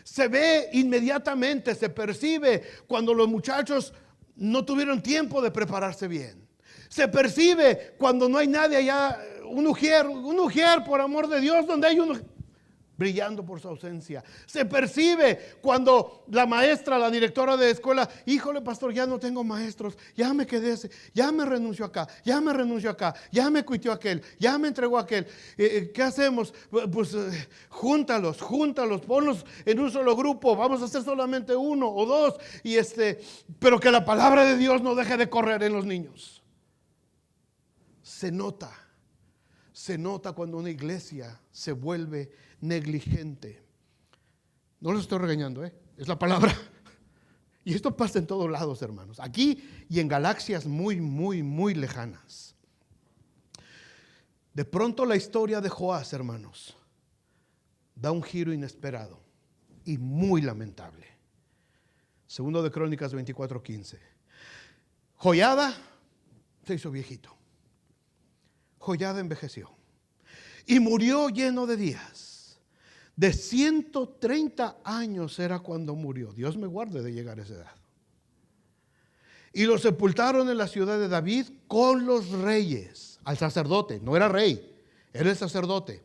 [SPEAKER 1] se ve inmediatamente, se percibe cuando los muchachos no tuvieron tiempo de prepararse bien. Se percibe cuando no hay nadie allá, un ujier, por amor de Dios, donde hay uno brillando por su ausencia. Se percibe cuando la maestra, la directora de escuela: híjole, pastor, ya no tengo maestros, ya me quedé, ya me renunció acá, ya me cuitió aquel, ya me entregó aquel. ¿Qué hacemos? Pues júntalos, ponlos en un solo grupo, vamos a hacer solamente uno o dos, pero que la palabra de Dios no deje de correr en los niños. Se nota cuando una iglesia se vuelve negligente. No los estoy regañando, es la palabra. Y esto pasa en todos lados, hermanos. Aquí y en galaxias muy, muy, muy lejanas. De pronto la historia de Joás, hermanos, da un giro inesperado y muy lamentable. Segundo de Crónicas 24:15. Joiada se hizo viejito. Joiada envejeció y murió lleno de días. De 130 años era cuando murió. Dios me guarde de llegar a esa edad. Y lo sepultaron en la ciudad de David con los reyes. Al sacerdote, no era rey, era el sacerdote.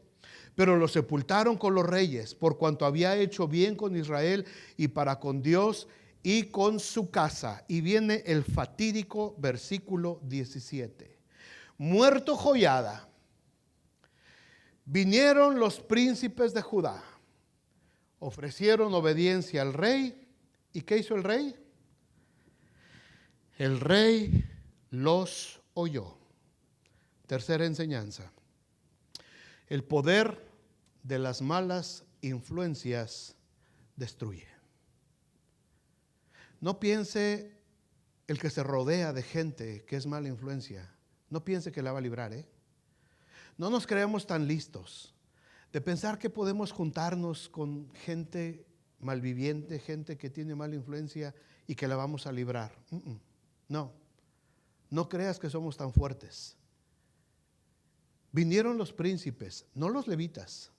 [SPEAKER 1] Pero lo sepultaron con los reyes por cuanto había hecho bien con Israel y para con Dios y con su casa. Y viene el fatídico versículo 17. Muerto Joiada, vinieron los príncipes de Judá, ofrecieron obediencia al rey. ¿Y qué hizo el rey? El rey los oyó. Tercera enseñanza. El poder de las malas influencias destruye. No piense el que se rodea de gente que es mala influencia, no piense que la va a librar, No nos creamos tan listos de pensar que podemos juntarnos con gente malviviente, gente que tiene mala influencia y que la vamos a librar. No creas que somos tan fuertes. Vinieron los príncipes, no los levitas,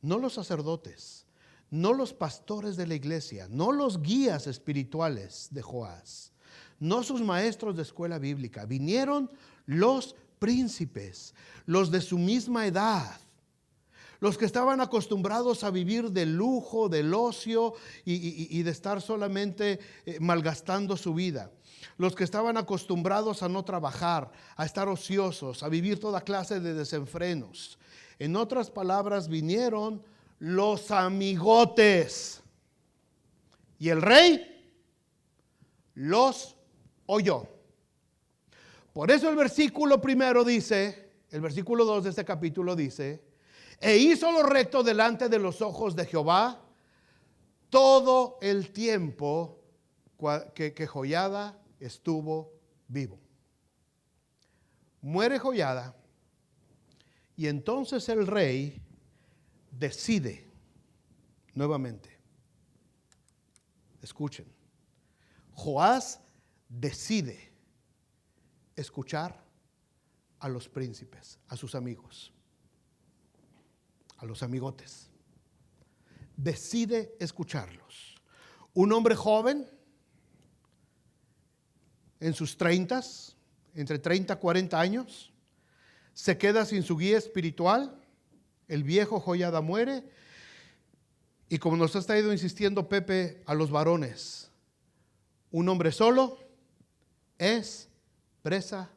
[SPEAKER 1] no los sacerdotes, no los pastores de la iglesia, no los guías espirituales de Joás, no sus maestros de escuela bíblica. Vinieron los príncipes, los de su misma edad, los que estaban acostumbrados a vivir del lujo, del ocio y de estar solamente malgastando su vida. Los que estaban acostumbrados a no trabajar, a estar ociosos, a vivir toda clase de desenfrenos. En otras palabras, vinieron los amigotes. Y el rey los oyó. Por eso el versículo primero dice, el versículo 2 de este capítulo dice: e hizo lo recto delante de los ojos de Jehová todo el tiempo que Joiada estuvo vivo. Muere Joiada y entonces el rey decide nuevamente. Escuchen. Joás decide escuchar a los príncipes, a sus amigos, a los amigotes. Decide escucharlos. Un hombre joven, en sus 30, entre 30 y 40 años, se queda sin su guía espiritual. El viejo Joiada muere. Y como nos ha estado insistiendo Pepe a los varones, un hombre solo es presa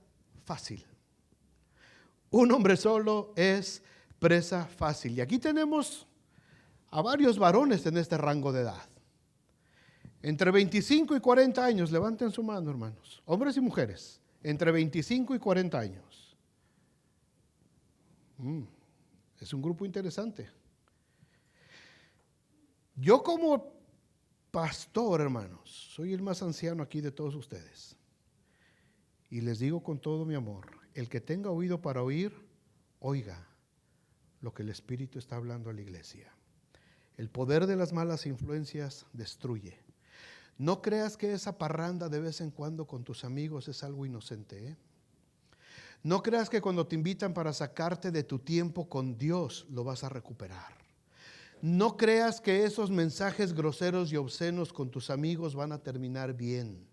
[SPEAKER 1] fácil. Un hombre solo es presa fácil. Y aquí tenemos a varios varones en este rango de edad. Entre 25 y 40 años, levanten su mano, hermanos, hombres y mujeres, entre 25 y 40 años. Es un grupo interesante. Yo como pastor, hermanos, soy el más anciano aquí de todos ustedes. Y les digo con todo mi amor, el que tenga oído para oír, oiga lo que el Espíritu está hablando a la iglesia. El poder de las malas influencias destruye. No creas que esa parranda de vez en cuando con tus amigos es algo inocente, No creas que cuando te invitan para sacarte de tu tiempo con Dios lo vas a recuperar. No creas que esos mensajes groseros y obscenos con tus amigos van a terminar bien.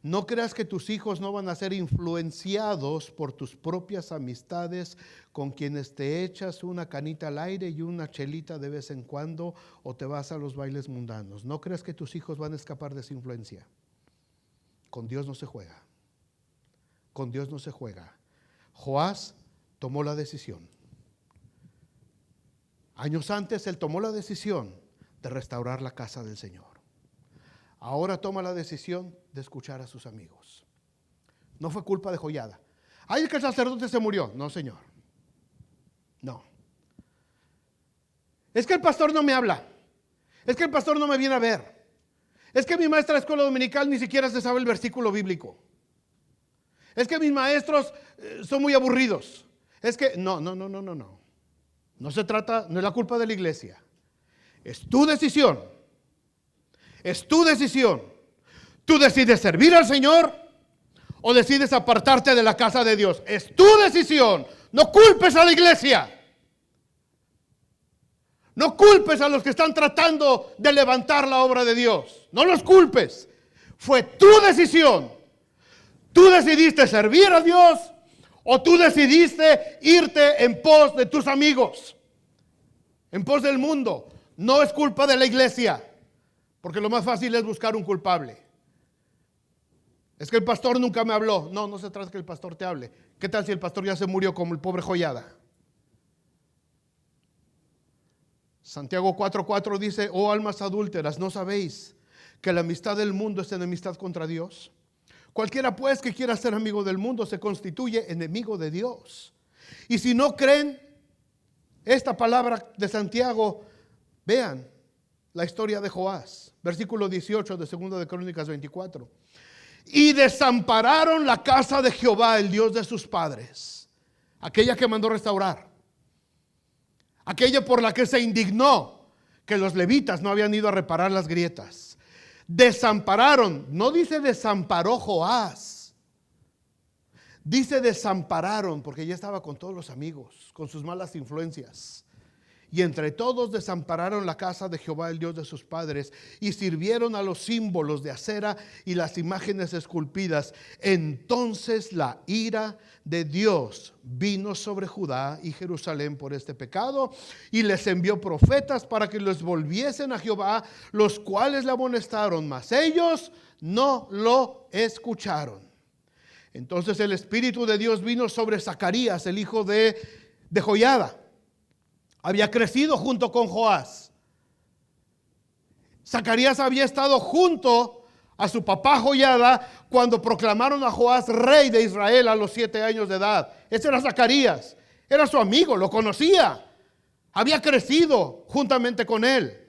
[SPEAKER 1] No creas que tus hijos no van a ser influenciados por tus propias amistades con quienes te echas una canita al aire y una chelita de vez en cuando o te vas a los bailes mundanos. No creas que tus hijos van a escapar de esa influencia. Con Dios no se juega. Con Dios no se juega. Joás tomó la decisión. Años antes él tomó la decisión de restaurar la casa del Señor. Ahora toma la decisión de escuchar a sus amigos. No fue culpa de Joiada. Ay, es que el sacerdote se murió. No, Señor. No. Es que el pastor no me habla. Es que el pastor no me viene a ver. Es que mi maestra de escuela dominical ni siquiera se sabe el versículo bíblico. Es que mis maestros son muy aburridos. Es que no. No se trata, no es la culpa de la iglesia. Es tu decisión. Es tu decisión. Tú decides servir al Señor o decides apartarte de la casa de Dios. Es tu decisión. No culpes a la iglesia. No culpes a los que están tratando de levantar la obra de Dios. No los culpes. Fue tu decisión. Tú decidiste servir a Dios o tú decidiste irte en pos de tus amigos, en pos del mundo. No es culpa de la iglesia, porque lo más fácil es buscar un culpable. Es que el pastor nunca me habló. No se trata de que el pastor te hable. ¿Qué tal si el pastor ya se murió como el pobre Joiada? Santiago 4:4 dice: oh almas adúlteras, ¿no sabéis que la amistad del mundo es enemistad contra Dios? Cualquiera pues que quiera ser amigo del mundo se constituye enemigo de Dios. Y si no creen esta palabra de Santiago, vean la historia de Joás, versículo 18 de 2 de Crónicas 24. Y desampararon la casa de Jehová, el Dios de sus padres, aquella que mandó restaurar, aquella por la que se indignó que los levitas no habían ido a reparar las grietas. Desampararon, no dice desamparó Joás, dice desampararon, porque ya estaba con todos los amigos, con sus malas influencias. Y entre todos desampararon la casa de Jehová, el Dios de sus padres, y sirvieron a los símbolos de acera y las imágenes esculpidas. Entonces la ira de Dios vino sobre Judá y Jerusalén por este pecado, y les envió profetas para que los volviesen a Jehová, los cuales le amonestaron, mas ellos no lo escucharon. Entonces el Espíritu de Dios vino sobre Zacarías, el hijo de Joiada. Había crecido junto con Joás. Zacarías había estado junto a su papá Joiada cuando proclamaron a Joás rey de Israel a los 7 años de edad. Ese era Zacarías. Era su amigo, lo conocía. Había crecido juntamente con él.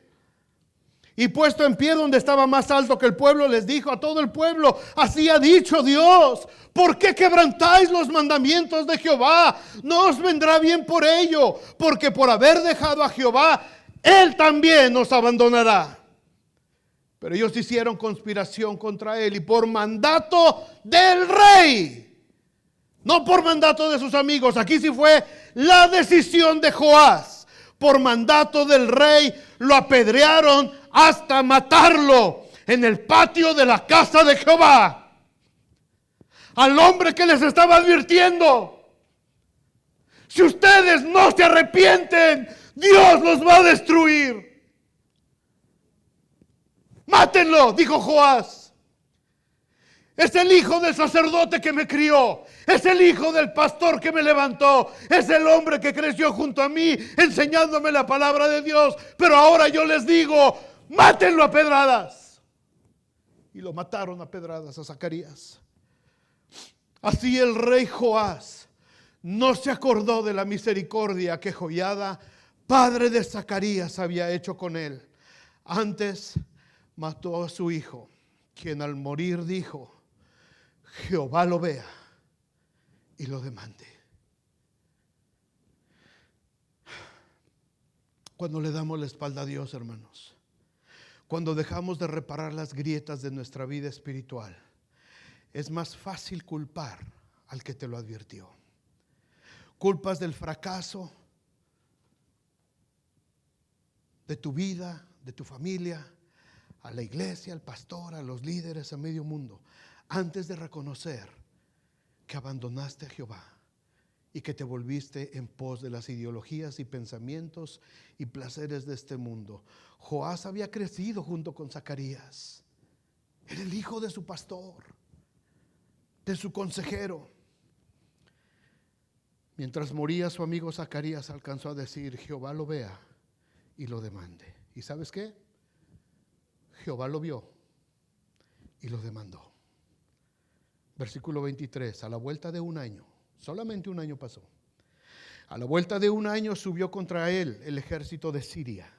[SPEAKER 1] Y puesto en pie donde estaba más alto que el pueblo, les dijo a todo el pueblo: así ha dicho Dios, ¿por qué quebrantáis los mandamientos de Jehová? No os vendrá bien por ello, porque por haber dejado a Jehová, Él también os abandonará. Pero ellos hicieron conspiración contra él, y por mandato del rey, no por mandato de sus amigos, aquí sí fue la decisión de Joás. Por mandato del rey lo apedrearon hasta matarlo en el patio de la casa de Jehová. Al hombre que les estaba advirtiendo: si ustedes no se arrepienten, Dios los va a destruir. Mátenlo, dijo Joás. Es el hijo del sacerdote que me crió. Es el hijo del pastor que me levantó. Es el hombre que creció junto a mí enseñándome la palabra de Dios. Pero ahora yo les digo: mátenlo a pedradas. Y lo mataron a pedradas a Zacarías. Así el rey Joás no se acordó de la misericordia que Joiada, padre de Zacarías, había hecho con él. Antes mató a su hijo, quien al morir dijo: Jehová lo vea y lo demande. Cuando le damos la espalda a Dios, hermanos, cuando dejamos de reparar las grietas de nuestra vida espiritual, es más fácil culpar al que te lo advirtió. Culpas del fracaso de tu vida, de tu familia, a la iglesia, al pastor, a los líderes, a medio mundo, antes de reconocer que abandonaste a Jehová y que te volviste en pos de las ideologías y pensamientos y placeres de este mundo. Joás había crecido junto con Zacarías. Era el hijo de su pastor, de su consejero. Mientras moría su amigo Zacarías, alcanzó a decir: Jehová lo vea y lo demande. ¿Y sabes qué? Jehová lo vio y lo demandó. Versículo 23, a la vuelta de un año, solamente un año pasó. A la vuelta de un año subió contra él el ejército de Siria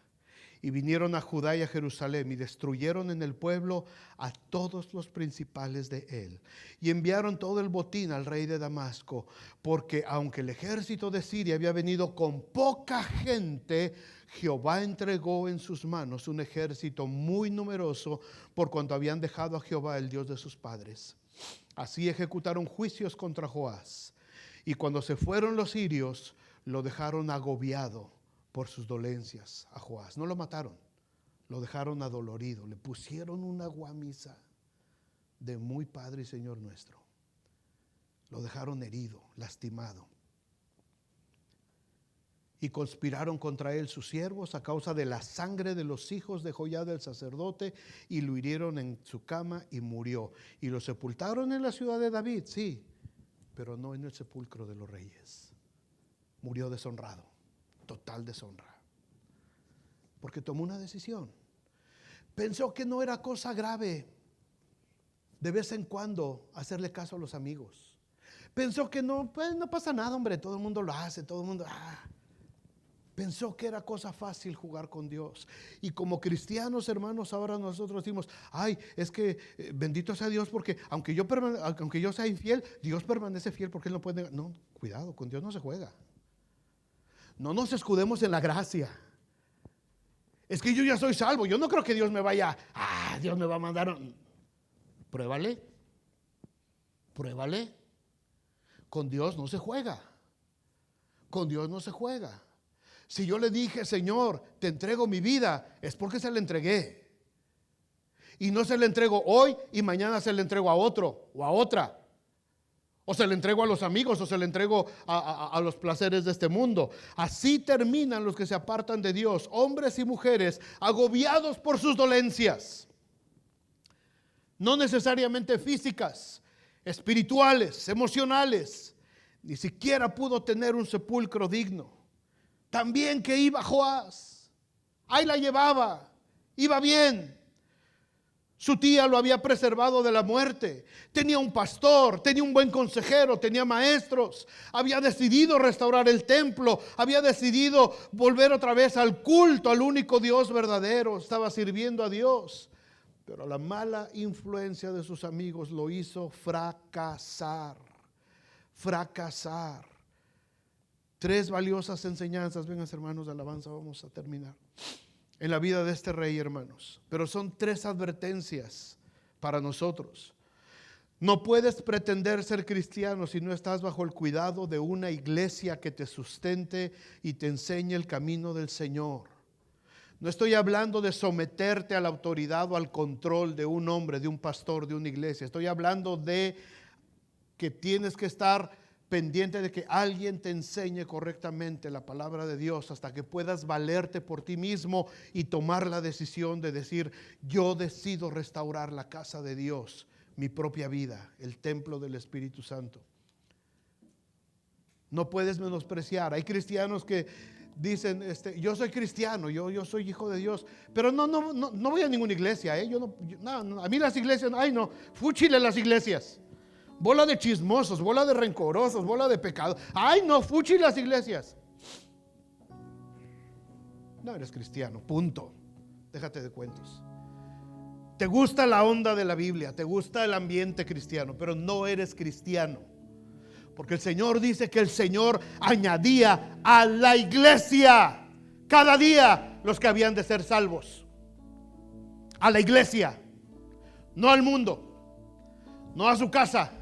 [SPEAKER 1] Y vinieron a Judá y a Jerusalén y destruyeron en el pueblo a todos los principales de él. Y enviaron todo el botín al rey de Damasco, porque aunque el ejército de Siria había venido con poca gente, Jehová entregó en sus manos un ejército muy numeroso, por cuanto habían dejado a Jehová, el Dios de sus padres. Así ejecutaron juicios contra Joás. Y cuando se fueron los sirios, lo dejaron agobiado por sus dolencias a Joás. No lo mataron, lo dejaron adolorido. Le pusieron una guamisa de muy Padre y Señor nuestro. Lo dejaron herido, lastimado. Y conspiraron contra él sus siervos a causa de la sangre de los hijos de Joiada el sacerdote, y lo hirieron en su cama y murió. Y lo sepultaron en la ciudad de David, sí, pero no en el sepulcro de los reyes. Murió deshonrado. Total deshonra, porque tomó una decisión. Pensó que no era cosa grave de vez en cuando hacerle caso a los amigos. Pensó que no, pues no pasa nada, hombre, todo el mundo lo hace, todo el mundo. Pensó que era cosa fácil jugar con Dios. Y como cristianos, hermanos, ahora nosotros decimos, ay, es que bendito sea Dios, porque aunque yo sea infiel, Dios permanece fiel, porque Él no puede. No, cuidado, con Dios no se juega. No nos escudemos en la gracia. Es que yo ya soy salvo. Yo no creo que Dios me vaya, Dios me va a mandar. Pruébale. Pruébale. Con Dios no se juega. Con Dios no se juega. Si yo le dije, Señor, te entrego mi vida, es porque se la entregué. Y no se la entrego hoy y mañana se la entrego a otro o a otra. O se le entrego a los amigos, o se le entrego a los placeres de este mundo. Así terminan los que se apartan de Dios, hombres y mujeres agobiados por sus dolencias. No necesariamente físicas, espirituales, emocionales. Ni siquiera pudo tener un sepulcro digno. También que iba Joás, ahí la llevaba, iba bien. Su tía lo había preservado de la muerte. Tenía un pastor, tenía un buen consejero, tenía maestros. Había decidido restaurar el templo. Había decidido volver otra vez al culto, al único Dios verdadero. Estaba sirviendo a Dios. Pero la mala influencia de sus amigos lo hizo fracasar. Fracasar. 3 valiosas enseñanzas. Vengan, hermanos de alabanza, vamos a terminar. En la vida de este rey, hermanos. Pero son 3 advertencias para nosotros. No puedes pretender ser cristiano si no estás bajo el cuidado de una iglesia que te sustente y te enseñe el camino del Señor. No estoy hablando de someterte a la autoridad o al control de un hombre, de un pastor, de una iglesia. Estoy hablando de que tienes que estar pendiente de que alguien te enseñe correctamente la palabra de Dios hasta que puedas valerte por ti mismo y tomar la decisión de decir, yo decido restaurar la casa de Dios, mi propia vida, el templo del Espíritu Santo. No puedes menospreciar. Hay cristianos que dicen, yo soy cristiano, yo soy hijo de Dios, pero no voy a ninguna iglesia, a mí las iglesias, fúchile las iglesias. Bola de chismosos, bola de rencorosos, bola de pecado. Fuchi las iglesias. No eres cristiano, punto. Déjate de cuentos. Te gusta la onda de la Biblia, te gusta el ambiente cristiano, pero no eres cristiano. Porque el Señor dice que el Señor añadía a la iglesia cada día los que habían de ser salvos. A la iglesia, no al mundo, no a su casa.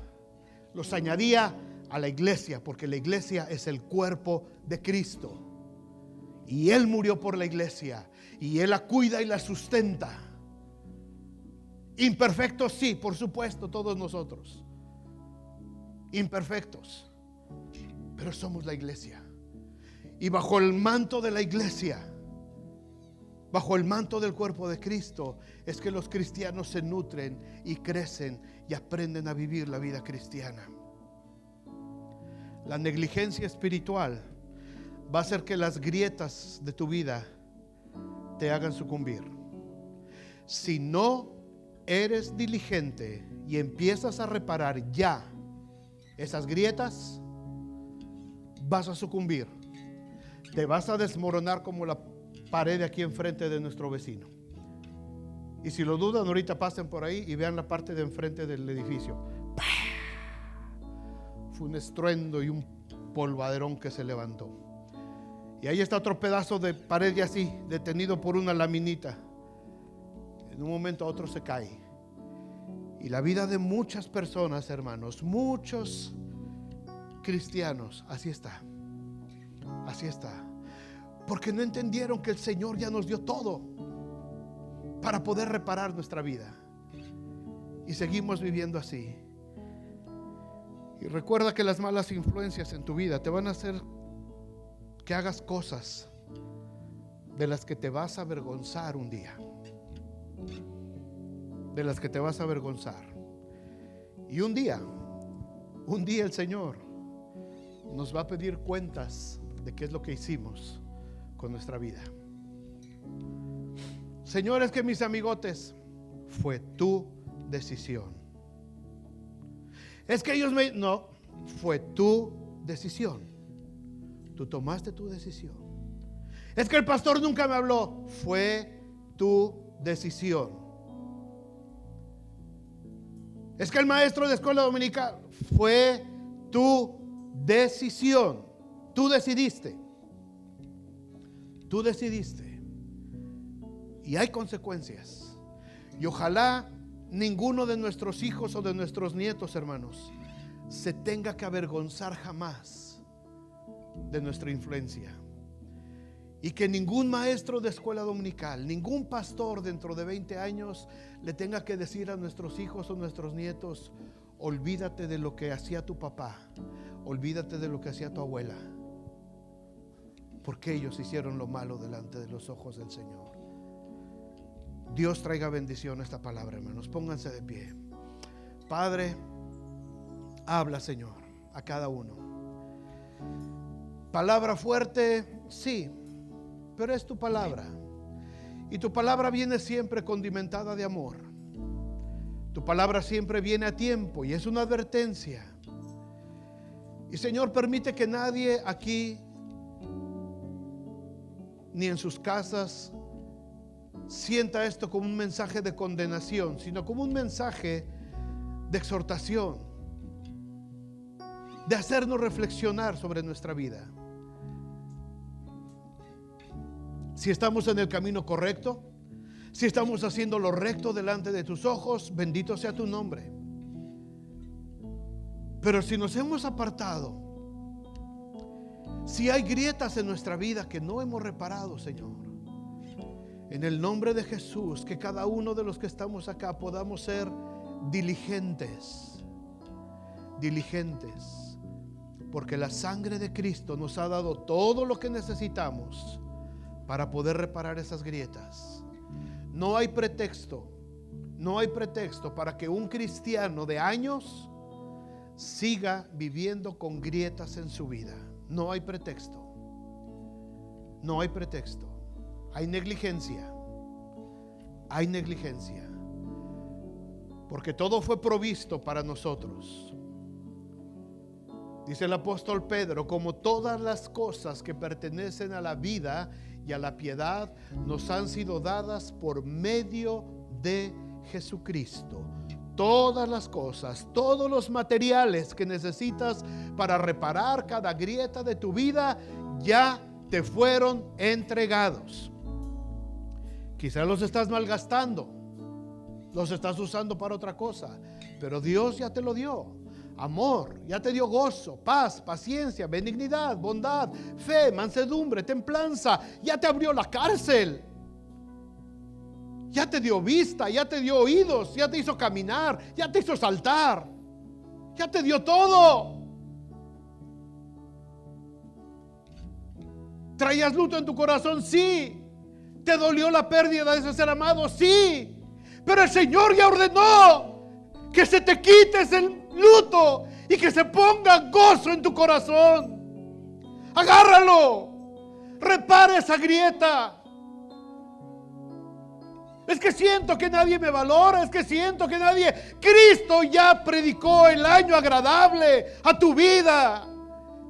[SPEAKER 1] Los añadía a la iglesia, porque la iglesia es el cuerpo de Cristo. Y Él murió por la iglesia, y Él la cuida y la sustenta. Imperfectos, sí, por supuesto, todos nosotros. Imperfectos, pero somos la iglesia. Y bajo el manto de la iglesia, bajo el manto del cuerpo de Cristo, es que los cristianos se nutren y crecen y aprenden a vivir la vida cristiana. La negligencia espiritual va a hacer que las grietas de tu vida te hagan sucumbir. Si no eres diligente y empiezas a reparar ya esas grietas, vas a sucumbir. Te vas a desmoronar como la pared aquí enfrente de nuestro vecino. Y si lo dudan, ahorita pasen por ahí y vean la parte de enfrente del edificio. Fue un estruendo y un polvaderón que se levantó. Y ahí está otro pedazo de pared y así, detenido por una laminita. En un momento a otro se cae. Y la vida de muchas personas, hermanos, muchos cristianos, así está. Así está. Porque no entendieron que el Señor ya nos dio todo para poder reparar nuestra vida. Y seguimos viviendo así. Y recuerda que las malas influencias en tu vida te van a hacer que hagas cosas de las que te vas a avergonzar un día. De las que te vas a avergonzar. Y un día el Señor nos va a pedir cuentas de qué es lo que hicimos con nuestra vida. Señores, que mis amigotes, fue tu decisión. Es que ellos no, fue tu decisión. Tú tomaste tu decisión. Es que el pastor nunca me habló, fue tu decisión. Es que el maestro de escuela dominical, fue tu decisión. Tú decidiste. Tú decidiste. Y hay consecuencias. Y ojalá ninguno de nuestros hijos o de nuestros nietos, hermanos, se tenga que avergonzar jamás de nuestra influencia. Y que ningún maestro de escuela dominical, ningún pastor dentro de 20 años le tenga que decir a nuestros hijos o nuestros nietos: olvídate de lo que hacía tu papá, olvídate de lo que hacía tu abuela, porque ellos hicieron lo malo delante de los ojos del Señor. Dios traiga bendición a esta palabra, hermanos. Pónganse de pie. Padre, habla, Señor, a cada uno. Palabra fuerte, sí, pero es tu palabra. Y tu palabra viene siempre condimentada de amor. Tu palabra siempre viene a tiempo y es una advertencia. Y Señor, permite que nadie aquí ni en sus casas sienta esto como un mensaje de condenación, sino como un mensaje de exhortación, de hacernos reflexionar sobre nuestra vida. Si estamos en el camino correcto, si estamos haciendo lo recto delante de tus ojos, bendito sea tu nombre. Pero si nos hemos apartado, si hay grietas en nuestra vida que no hemos reparado, Señor, en el nombre de Jesús, que cada uno de los que estamos acá podamos ser diligentes, porque la sangre de Cristo nos ha dado todo lo que necesitamos para poder reparar esas grietas. No hay pretexto para que un cristiano de años siga viviendo con grietas en su vida. No hay pretexto. Hay negligencia. Porque todo fue provisto para nosotros. Dice el apóstol Pedro: como todas las cosas que pertenecen a la vida y a la piedad nos han sido dadas por medio de Jesucristo. Todas las cosas, todos los materiales que necesitas para reparar cada grieta de tu vida ya te fueron entregados. Quizás los estás malgastando, los estás usando para otra cosa, pero Dios ya te lo dio. Amor, ya te dio gozo, paz, paciencia, benignidad, bondad, fe, mansedumbre, templanza. Ya te abrió la cárcel. Ya te dio vista, ya te dio oídos, ya te hizo caminar, ya te hizo saltar. Ya te dio todo. ¿Traías luto en tu corazón? Sí. ¿Te dolió la pérdida de ese ser amado? Sí. Pero el Señor ya ordenó que se te quites el luto y que se ponga gozo en tu corazón. Agárralo. Repara esa grieta. Es que siento que nadie me valora, es que siento que nadie... Cristo ya predicó el año agradable a tu vida.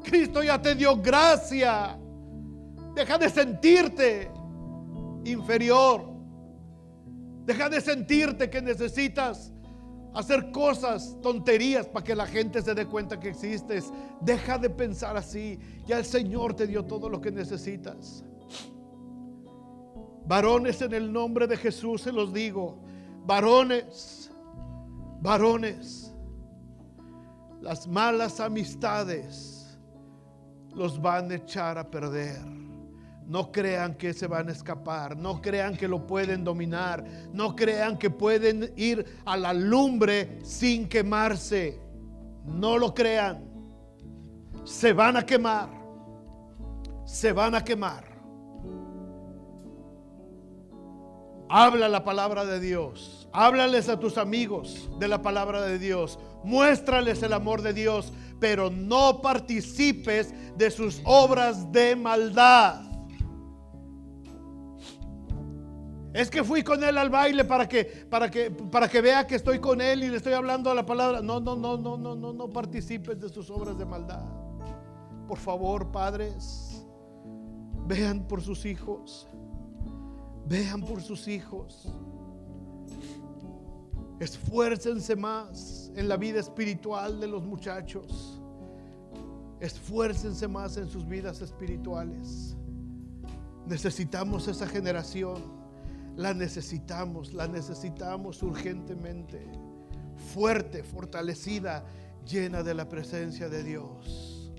[SPEAKER 1] Cristo ya te dio gracia. Deja de sentirte inferior. Deja de sentirte que necesitas hacer cosas, tonterías para que la gente se dé cuenta que existes. Deja de pensar así. Ya el Señor te dio todo lo que necesitas. Varones, en el nombre de Jesús se los digo. Varones, las malas amistades los van a echar a perder. No crean que se van a escapar, no crean que lo pueden dominar, no crean que pueden ir a la lumbre sin quemarse. No lo crean. Se van a quemar. Se van a quemar. Habla la palabra de Dios. Háblales a tus amigos de la palabra de Dios. Muéstrales el amor de Dios, pero no participes de sus obras de maldad. Es que fui con él al baile para que vea que estoy con él y le estoy hablando a la palabra. No participes de sus obras de maldad. Por favor, padres, vean por sus hijos. Vean por sus hijos. Esfuércense más en la vida espiritual de los muchachos. Esfuércense más en sus vidas espirituales. Necesitamos esa generación. La necesitamos urgentemente. Fuerte, fortalecida, llena de la presencia de Dios.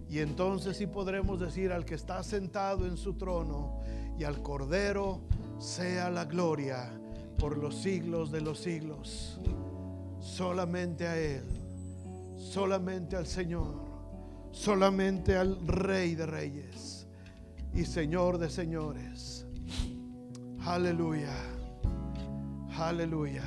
[SPEAKER 1] Y entonces sí podremos decir al que está sentado en su trono y al Cordero sea la gloria por los siglos de los siglos. Solamente a Él, solamente al Señor, solamente al Rey de Reyes y Señor de Señores. Aleluya, aleluya.